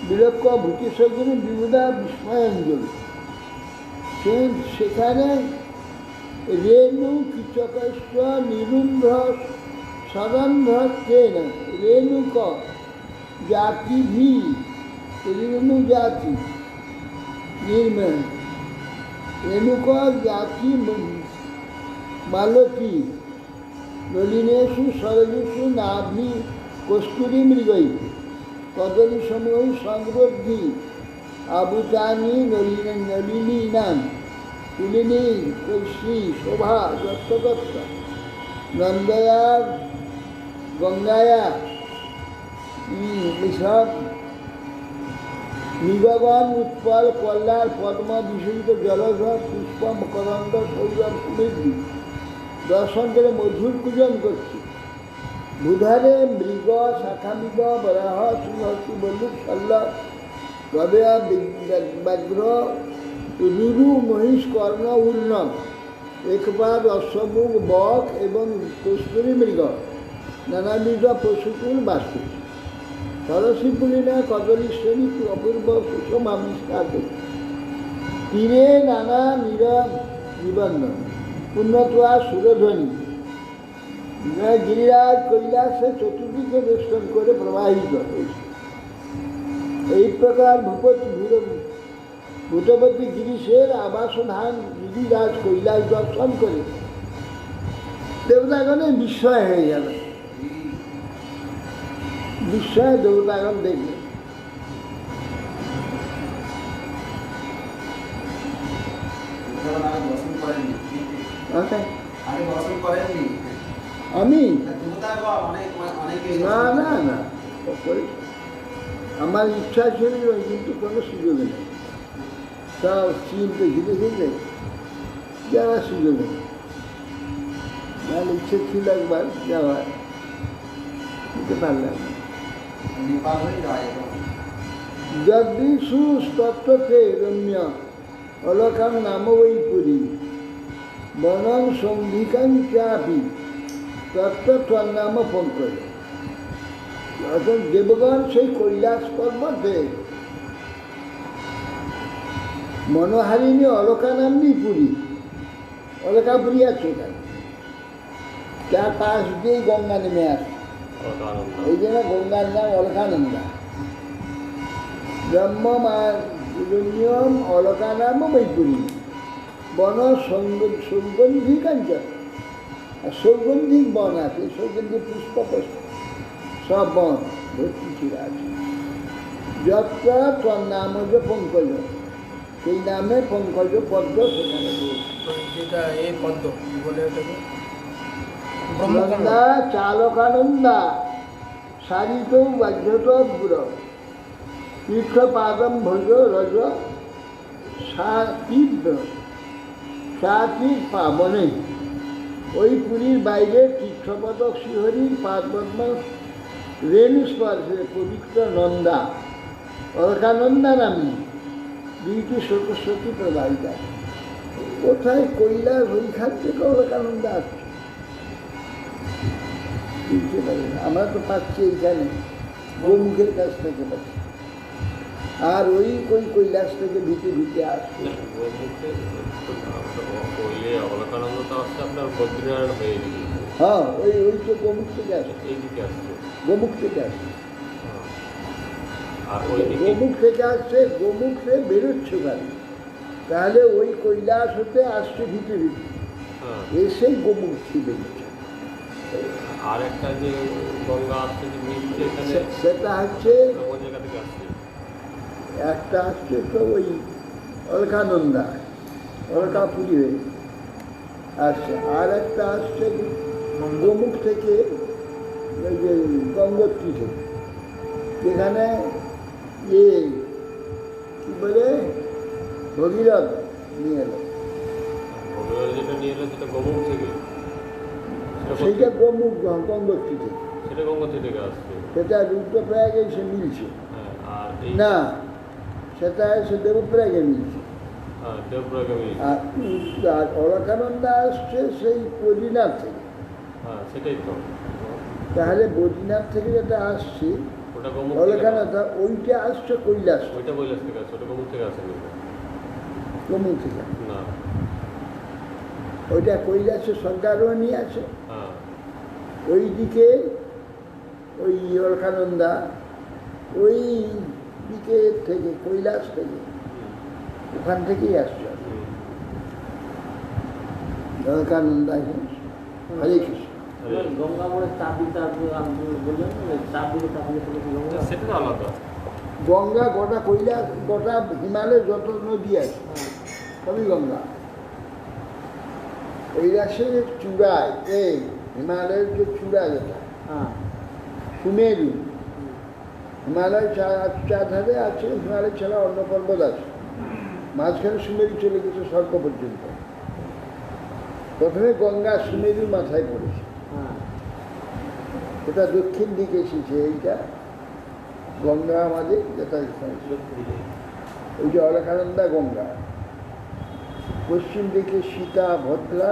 বিলক্ষ ভূতিসগিনী বিবুধা বিস্ময়াঞ্জলি। সেখানে রেণু কিচকস্ব নিরুন্ধ সরন্ধ তেন রেণুক জাতি ভি রেণু জাতি নির্মল রেণুক জাতি মালতী নলিনেশু সরজুষু নাভি কস্তুরী মৃগৈ কদলী সমূহ সংরদ্ধি আবুতানি নলিনী নাম তুলিনী কৈশী শোভা যত্তদত্ত নন্দয়া গঙ্গায়া এসব মৃগগণ উৎপল কল্যাণ পদ্ম বিশুদ্ধ জলধর পুষ্প করন্দ সৌরভ সমৃদ্ধি দর্শন করে মধুর পূজন করছি। বুধারে মৃগ শাখা মৃগ বরাহ সিংহী বল্লুক শল্য গবেয়া ব্যাঘ্র রুরু মহিষ কর্ণ উর্ণব একপাদ অশ্বমুখ বক এবং কস্তুরী মৃগ নানাবিধ পশুকুল বাস করছে। সরসী পুলিনা কদলী শ্রেণী অপূর্ব সুষম আবিষ্কার করছে। তীরে নানা নিবন্ধন পুণ্যতোয়া সুরধ্বনি গিরিরাজ কৈলাসে চতুর্দিকে বেষ্টন করে প্রবাহিত হয়েছে। এই প্রকার ভূপতি ভূতপতি গিরিশের আবাসধান গিরিরাজ কৈলাস দর্শন করে দেবতাগণের বিস্ময় হয়ে গেল। বিস্ময় দেবতাগণ দেখবে। দর্শন করেননি, আচ্ছা, আগে দর্শন করেননি। আমি অনেকে না না না ও করি। আমার ইচ্ছা ছিল কিন্তু কোনো সুযোগ নেই। সব চীনকে ঘিরে ঘিরে যাওয়ার সুযোগ নেই। আমার ইচ্ছে ছিল একবার যাওয়ার, যেতে পারলাম না। নেপাল হয়ে যায়। জগদীশু তত্ত্বতে রম্য অলকাম নাম ওই পুরী বনং সন্ধিকাং চাপি তত্ত্ব নাম পঙ্কজ। অর্থাৎ দেবগণ সেই কৈলাস পর্বতে মনোহারিণী অলকা নামনি পুরী, অলকাপুরী আছে এখানে, তার পাশ দিয়েই গঙ্গা নেমে আসে। এই জন্য গঙ্গার নাম অলকানন্দা। ব্রহ্মম অলকা নাম বৈপুরী বন সৌগন্ধিক অঞ্চল। আর সৌগন্ধিক বন আছে, সৌগন্ধিক পুষ্প সব বন ভর্তি ছিল আছে। যত্রা তোর নাম হচ্ছে পঙ্কজ, সেই নামে পঙ্কজ পদ্ম সেখানে যেটা এই পদ্ম কি বলে ওটাকে? নন্দা চালকানন্দা সারিত বাহ্যত বুড় তীর্থ পাদম ভোজ রজ সাতীর পাবনে। ওই পুরীর বাইরে তীর্থপদক শ্রীহরির পাদপদ্ম রেণু স্পর্শে পবিত্র নন্দা অলকানন্দা নামী দুইটি সরস্বতী প্রবাহিতা। কোথায় কৈলাস ওইখান থেকে অলকানন্দা আসছে বুঝতে পারি না। আমরা তো পাচ্ছি এইখানে গোমুখের কাছ থেকে পাচ্ছি, আর ওই কৈলাস থেকে ভিটে ভিটে আসছে। হ্যাঁ, ওই তো গোমুখ থেকে আসছে, গোমুখ থেকে আসছে, গোমুখ থেকে আসছে, গোমুখ থেকে বেরোচ্ছে গাড়ি। তাহলে ওই কৈলাস হতে আসছে ভিটে ভিটে এসে গোমুখ ছিল। আর একটা যে গঙ্গা আসছে সেটা হচ্ছে একটা আসছে তো ওই অলকানন্দা অলকাপুরী হয়ে আসছে, আর একটা আসছে গোমুখ থেকে ওই যে গঙ্গোত্রী থেকে, যেখানে কি বলে ভগীরথ নিয়ে এলো। সেইটা গোমুখ গঙ্গোত্রী থেকে, সেটা রুদ্রপ্রয়াগে এসে মিলছে না, সেটা এসে দেবপ্রয়াগে মিলছে। আর অলকানন্দা আসছে সেই বদ্রীনাথ থেকে। তাহলে বদ্রীনাথ থেকে যেটা আসছে অলকানন্দা, ওইটা আসছে কৈলাস, গোমুখ থেকে না, ওইটা কৈলাসের স্বর্গারোহণী আছে। ওই দিকে ওই অলকানন্দা ওই দিকে থেকে কৈলাস থেকে ওখান থেকেই আসছে অলকানন্দা। হরে কৃষ্ণ। গঙ্গাময়ের চাবিটা বললেন, সেটা আলাদা। গঙ্গা গোটা কৈলাস, গোটা হিমালয়ের যত নদী আছে সবই গঙ্গা। কৈলাসের চূড়ায়, এই হিমালয়ের যে চূড়া যেটা সুমেরু, হিমালয় চারধারে আছে, হিমালয় ছাড়া অন্য পর্বত আছে, মাঝখানে সুমেরু চলে গেছে স্বর্গ পর্যন্ত। প্রথমে গঙ্গা সুমেরুর মাথায় পড়েছে, এটা দক্ষিণ দিকে এসেছে। এইটা গঙ্গা আমাদের যেটা ওই যে অলকানন্দা গঙ্গা, পশ্চিম দিকে সীতা ভদ্রা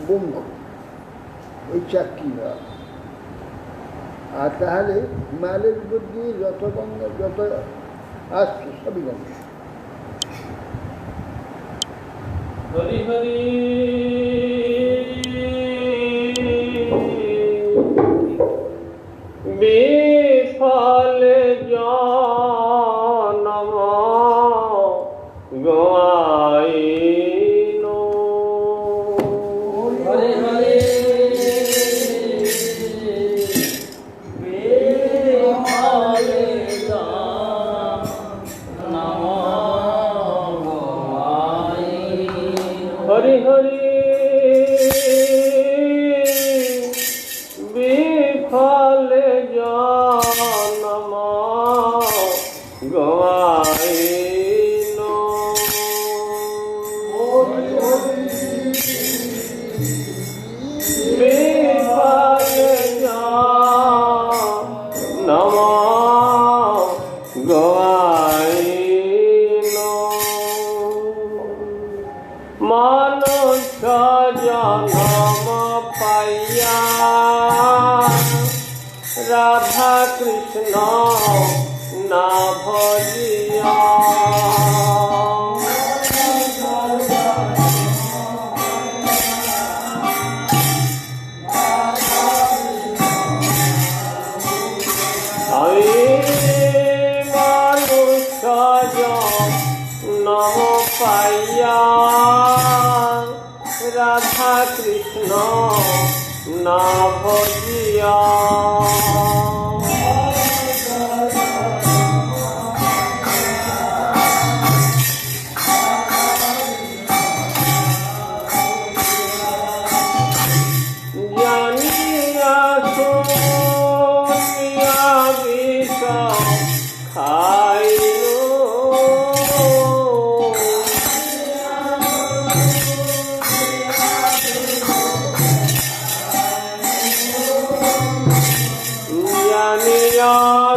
বঙ্গ, ওই চারটি। আর তাহলে হিমালয়ের উপর দিয়ে যত গঙ্গা যত আসছে সবই গঙ্গা। হরি হরি বিফল জনম হরি হরি বিফলে জনম গওয়াইল বিফলে জনম গওয়াইল মনুষ্য জনম পাইয়া রাধা কৃষ্ণ না ভজিয়া মনুষ্য জনম পাইয়া রাধা কৃষ্ণ না ভজিয়া জানিয়া শুনিয়া বিষ খাইল জানিয়া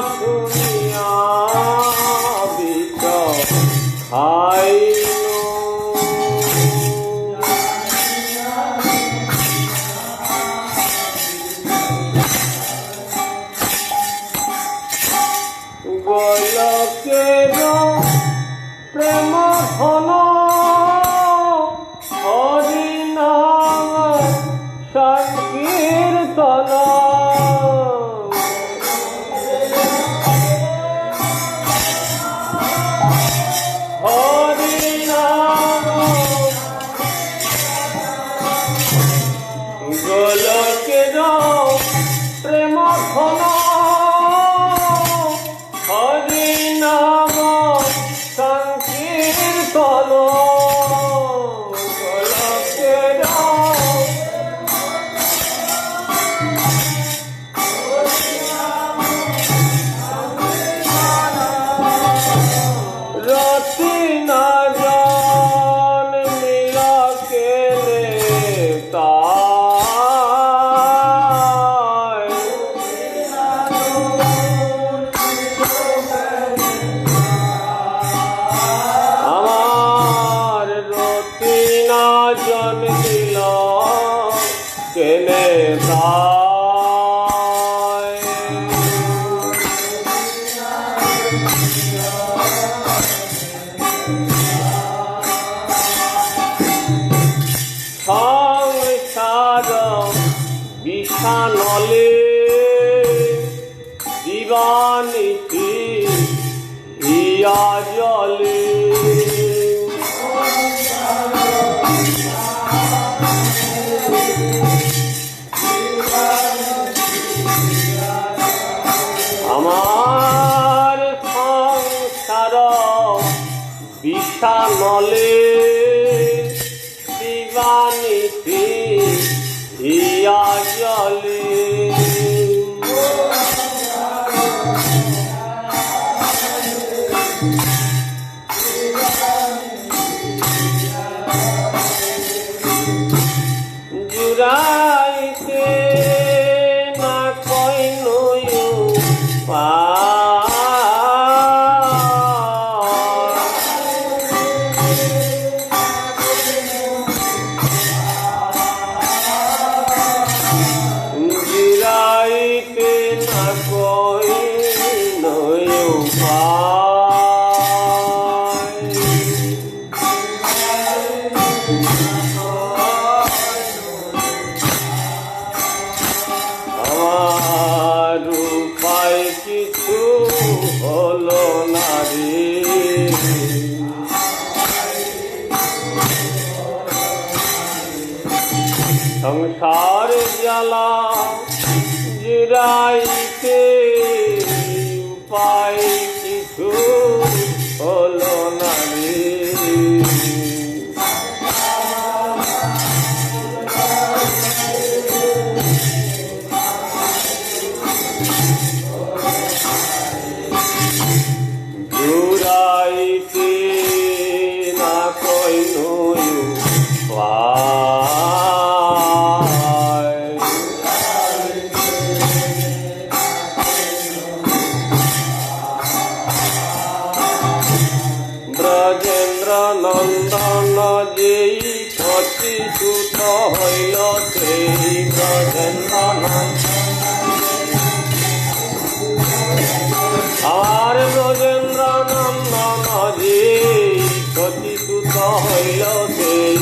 শুনিয়া বিষ খাইল গোলকের প্রেম ঘন হরি নাম সংকীর্তন হরি নাম গোলকের প্রেম ঘন হরি নাম সংকীর্তন গোলকের রতি না জন নীলকে তাই আমার রতি না জন দিল কেনে তাই সংসার বিষানলে দিবানিশি ইয়া জলে আমার সংসার বিষানলে দিবানিশি ইয়া জলে জুড়াইতে না কইনো জিরাইতে না কইনো আমার উপায় কিছু হলো না রে সংসার জ্বালা জিরাইতে উপায় কিছু হলো না রে সতী সুত হইল সেই ব্রজেন্দ্র আর ব্রজেন্দ্র নন্দন যে সতী সুত হইল সেই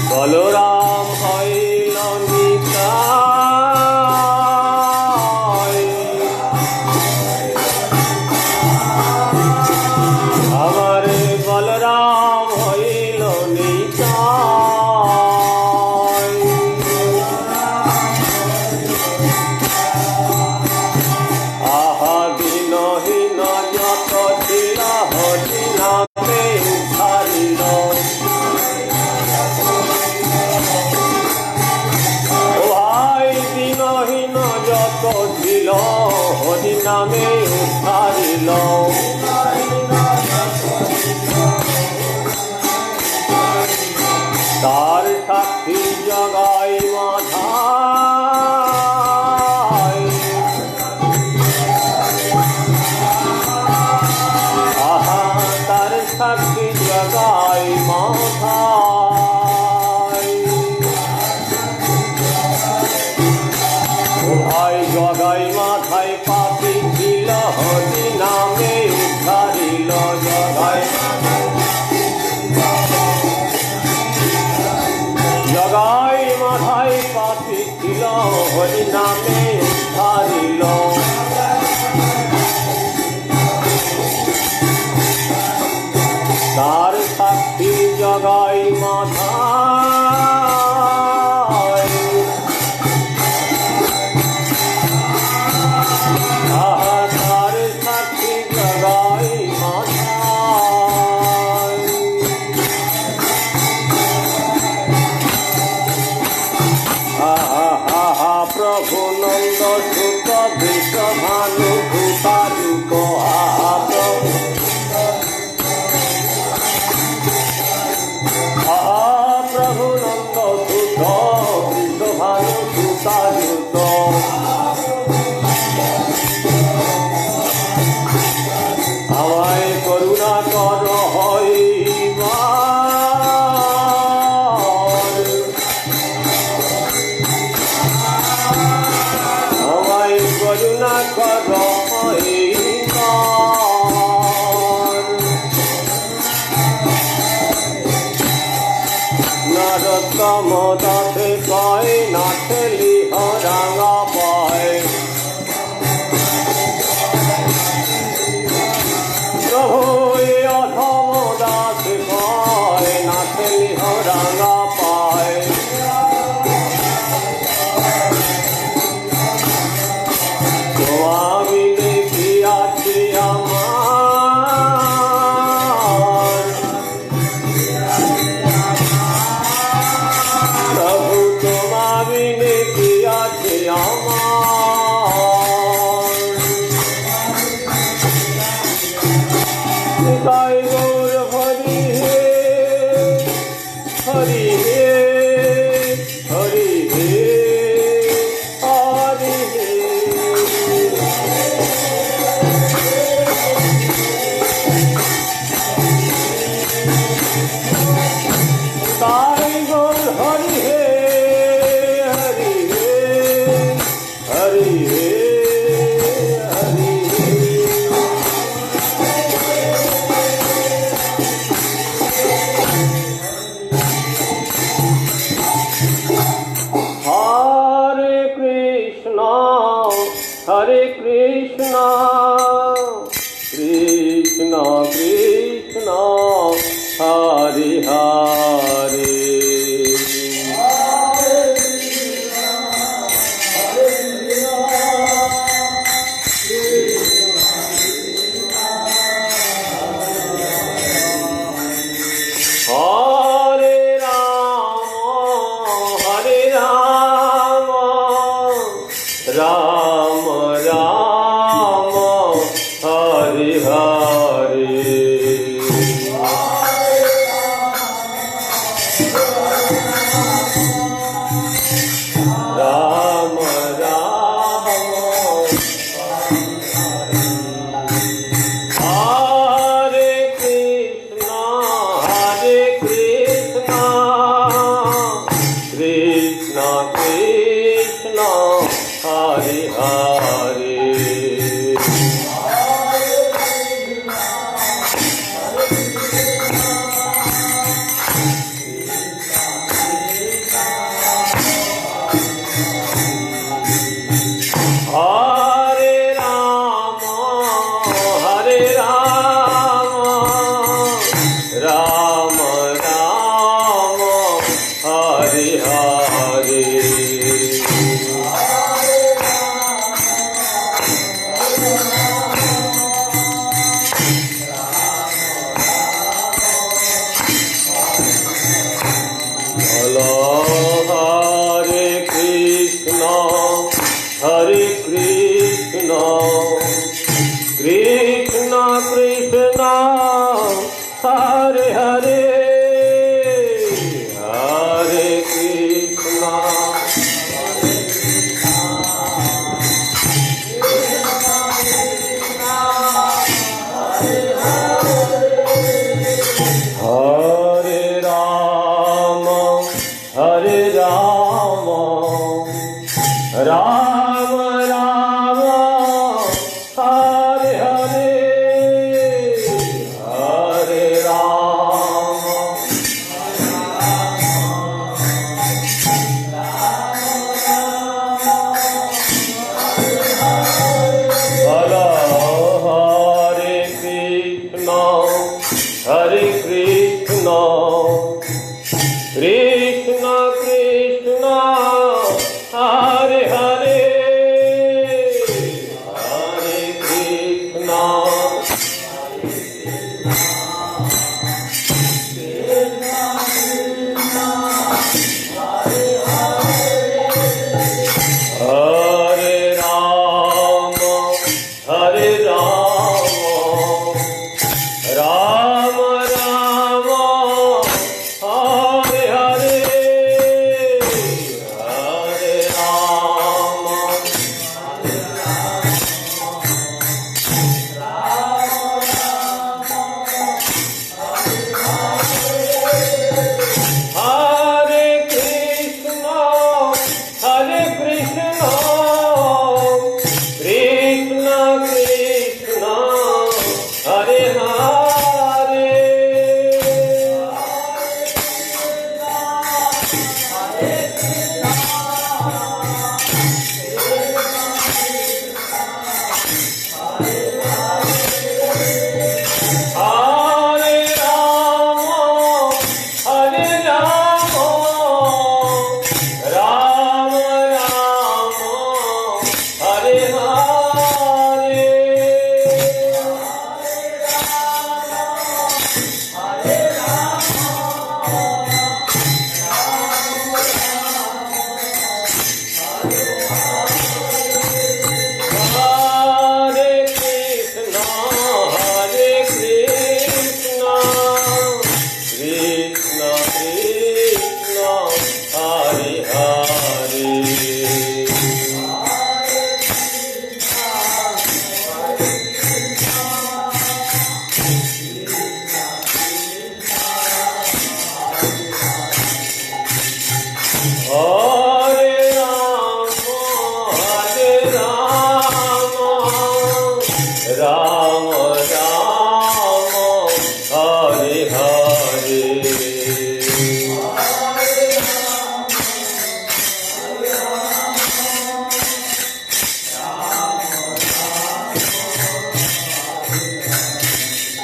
বলরাম হইল নিতাই আমার বলরাম হইল নিতাই আহা দিনহীন যত ছিল হরি নামে উঠারিল যত ছিল হরি নামে উদ্ধারিল তার সাক্ষী জগাই মাধাই আহা তার সাক্ষী জগাই মাধাই ভাই জগাই মাথায় পাপি ছিল হরি নামে উদ্ধারিল জগাই জগাই মাথায় পাপি ছিল হরি নামে উদ্ধারিল তার সাক্ষী জগাই মাথায় তার সাক্ষী জগাই মাথায় প্রভু নন্দ সুত বিশ্বভানু ভূতারূপ প্রভু নন্দ সুত বিশ্বভানু ভূতারূপ আমায় করুণা কর হইবার আমায় করুণা কর হইবার নরোত্তম দাসে কয় নাথেলি হরাঙা পায় প্রভু অধম দাস কয় নাথেলি হরাঙা পায় আমি দেখিয়াছি আমার প্রভু তোমামি দেখিয়াছি আমার তাই গৌর হরি হে হরি হে হরি হে হরি হে তাই গৌর হরি হে হরি হে হরি হে হরি হে হরে Krishna Krishna Krishna Hare Hare Hare Ram Ram Ram Hare Hare Ram Ram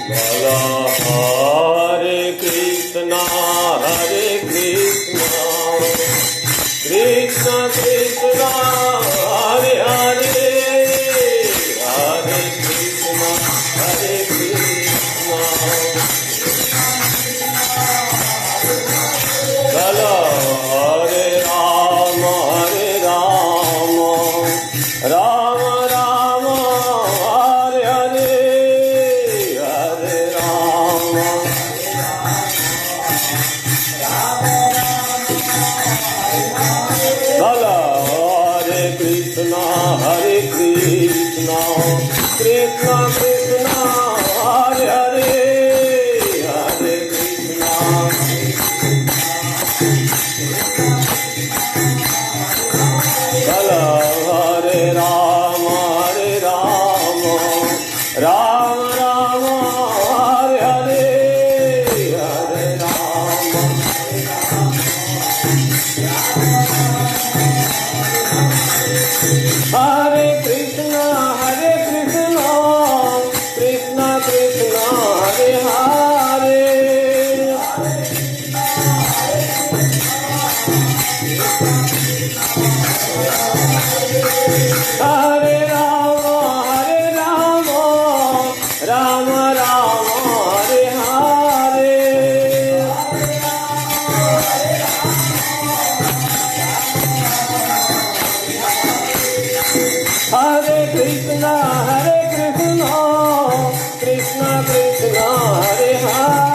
Bala Hare Krishna, Hare Krishna, Krishna Krishna, Hare Hare, Hare Krishna, Hare Krishna. Bala Hare Rama, Hare Rama, Rama Rama, Hare Hare, Hare Rama. Bala Hare Krishna, Hare Krishna, Krishna Krishna, Hare Hare, Hare Krishna. Bala Hare Rama, Hare Rama, Rama Rama, Hare Hare, Hare Rama. Hare Krishna, Krishna Krishna, Hare Hare. Hare Rama, Rama Rama, Hare Hare. Hare Krishna, Krishna Krishna, Hare Hare.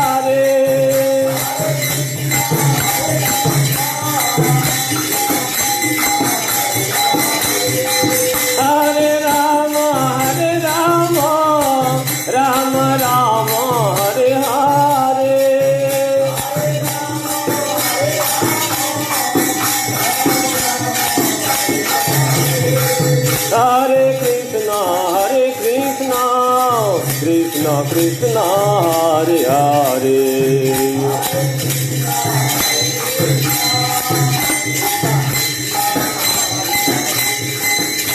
Hare Rama, Rama Rama, Hare Hare. Hare Krishna, Krishna Krishna, Hare Hare.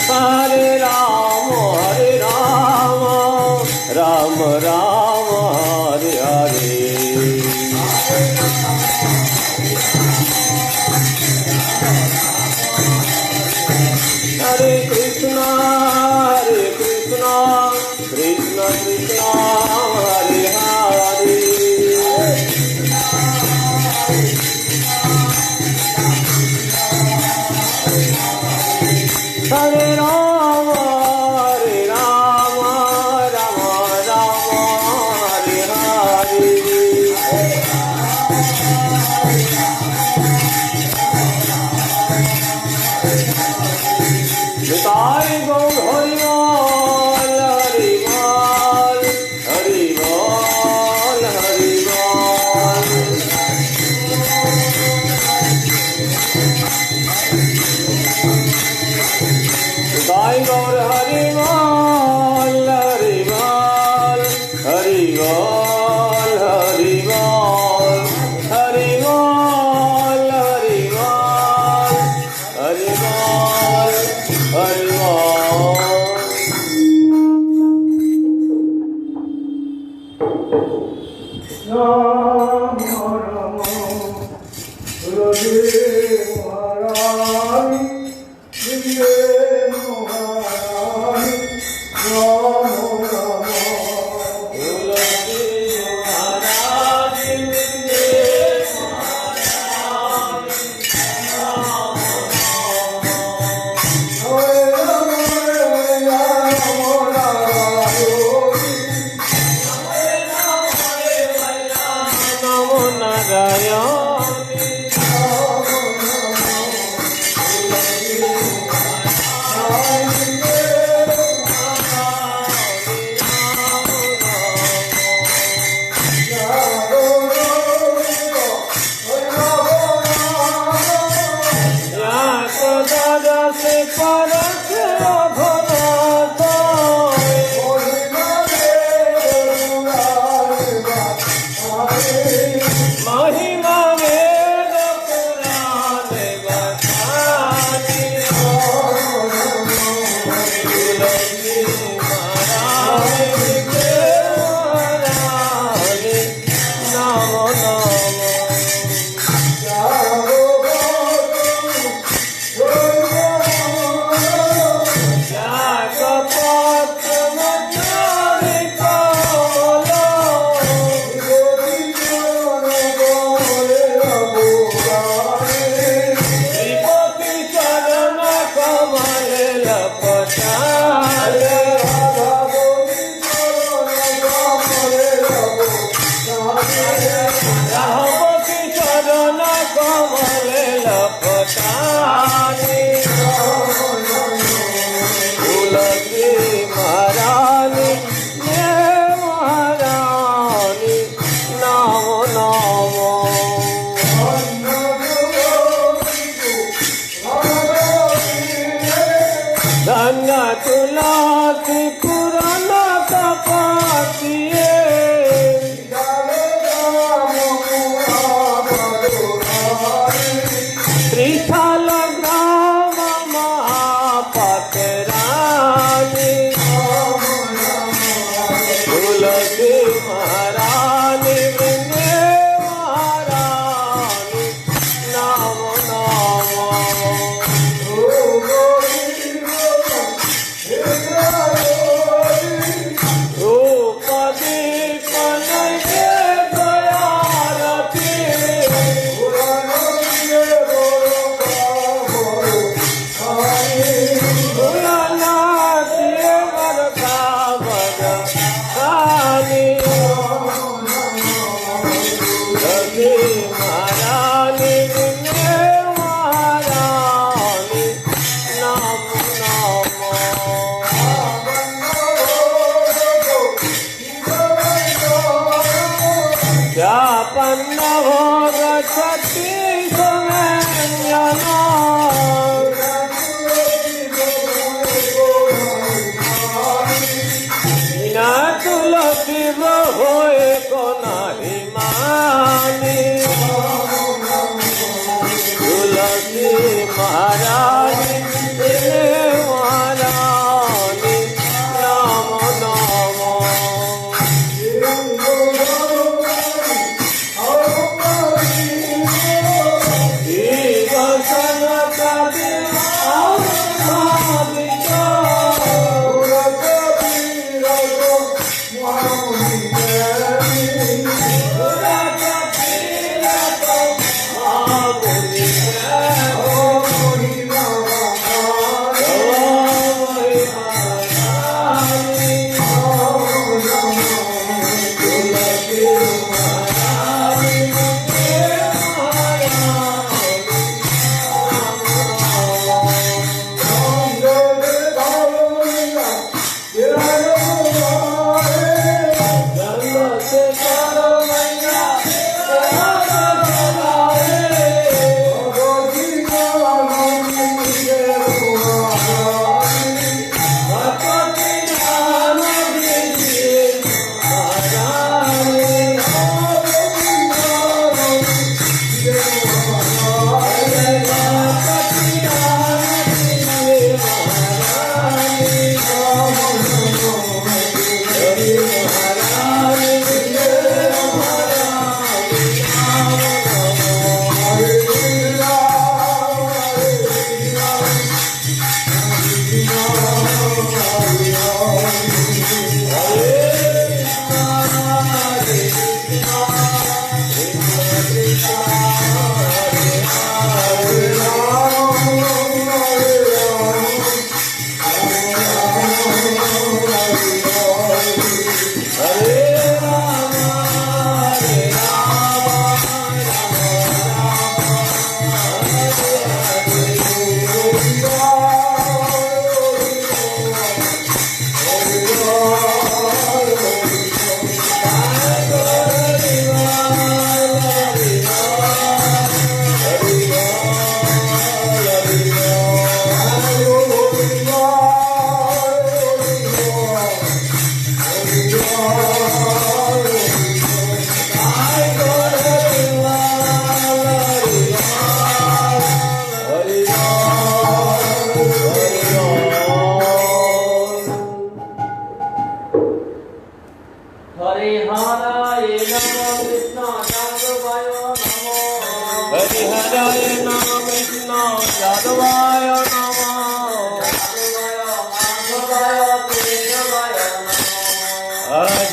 Hare Rama, Rama Rama, Hare Hare. Hare Krishna, Krishna Krishna, Hare Hare. Hare Rama, Rama Rama, Hare Hare. Nitai Gaur Hari Bol, Hari Bol, Hari Bol, Hari Bol. Nitai Gaur Hari Bol, Hari Bol, Hari Bol, Hari Bol, Hari Bol, Hari Bol, Hari Bol, Hari Bol. Namo Narayani, तुलसी महारानी वृंदे महारानी नाम नाम रूप दीपन के दयारती भोलानाथ ये बरखा बरसानी तुलसी महारानी वृंदे महारानी नाम नाम व्यापन्नभो गच्छति सुमेन्यनो न तुलसी होए को नाही मानी तुलसी महारानी महारानी नाम नाम हरिहराय नमः कृष्ण यादवाय नमः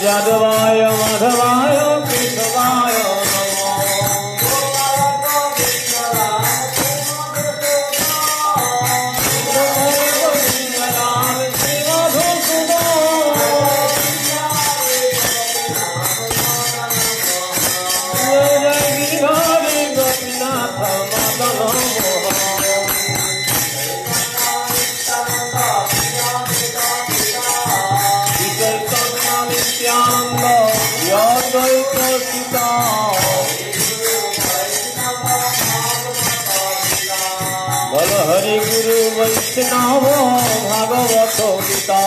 यादवाय माधवाय केशवाय बोल हरि गुरु वैष्णव भागवत गीता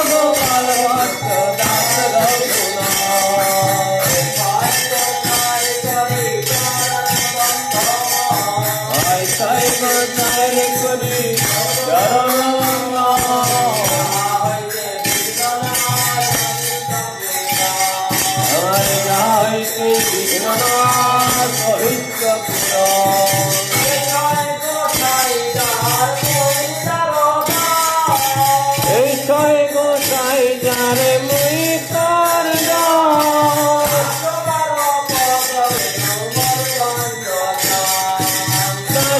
गोपाल भक्त दास কৃষ্ণনাথ সহিত এই ছয় গোসাই যারে মুই তার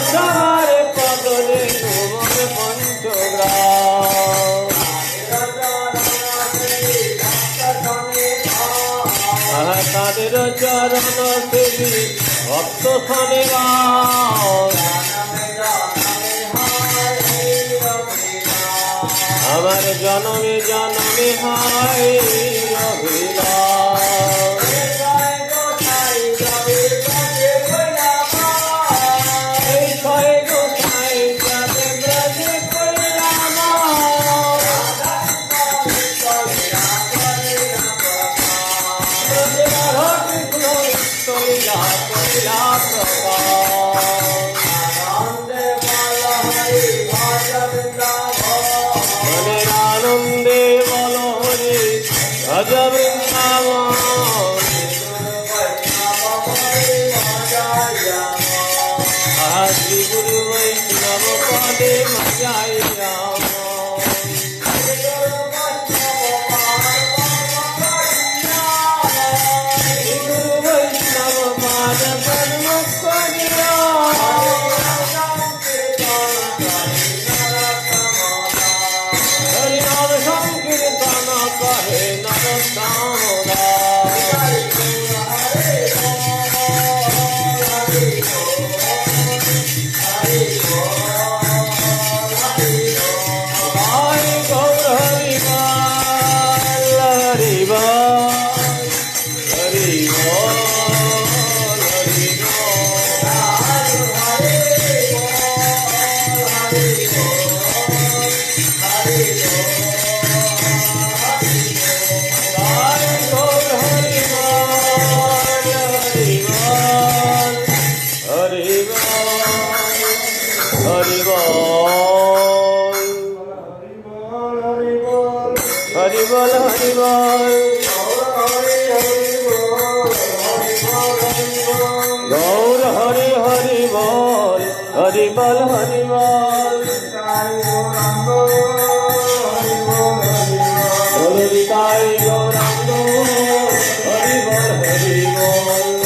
সবার পদলে মন পঞ্চগ্রাম তাদের চরণ সেবী ভক্ত শনিবার আমার জনমে জনমে হয় অভিলাষ এই ছয় গোসাই যাবে ব্রজে কইলাম মনের আনন্দে বল হরি ভজ বৃন্দাবন শ্রী গুরু বৈষ্ণব পদে মজাই রাম সংকীর্তন কহে নরকামনা হরি বল হরি বল গৌর হরি হরি বল হরি বল হরি বল হরিতাই গৌরাঙ্গ হরি বল হরি বল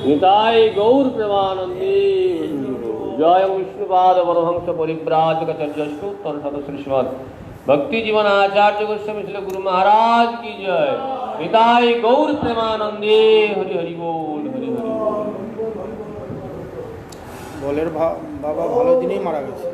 निताय गौर प्रेमानंदी जय विष्णुपाद परमहंस परिव्राजकाचार्यस्तु तत्सत श्रीमद् भक्ति जीवन आचार्य गोस्वामी श्री गुरु महाराज की जय। निताय गौर प्रेमानंदी हरि हरि बोल हरि हरि बोल। বলের বাবা ভালো দিনেই মারা গেছে।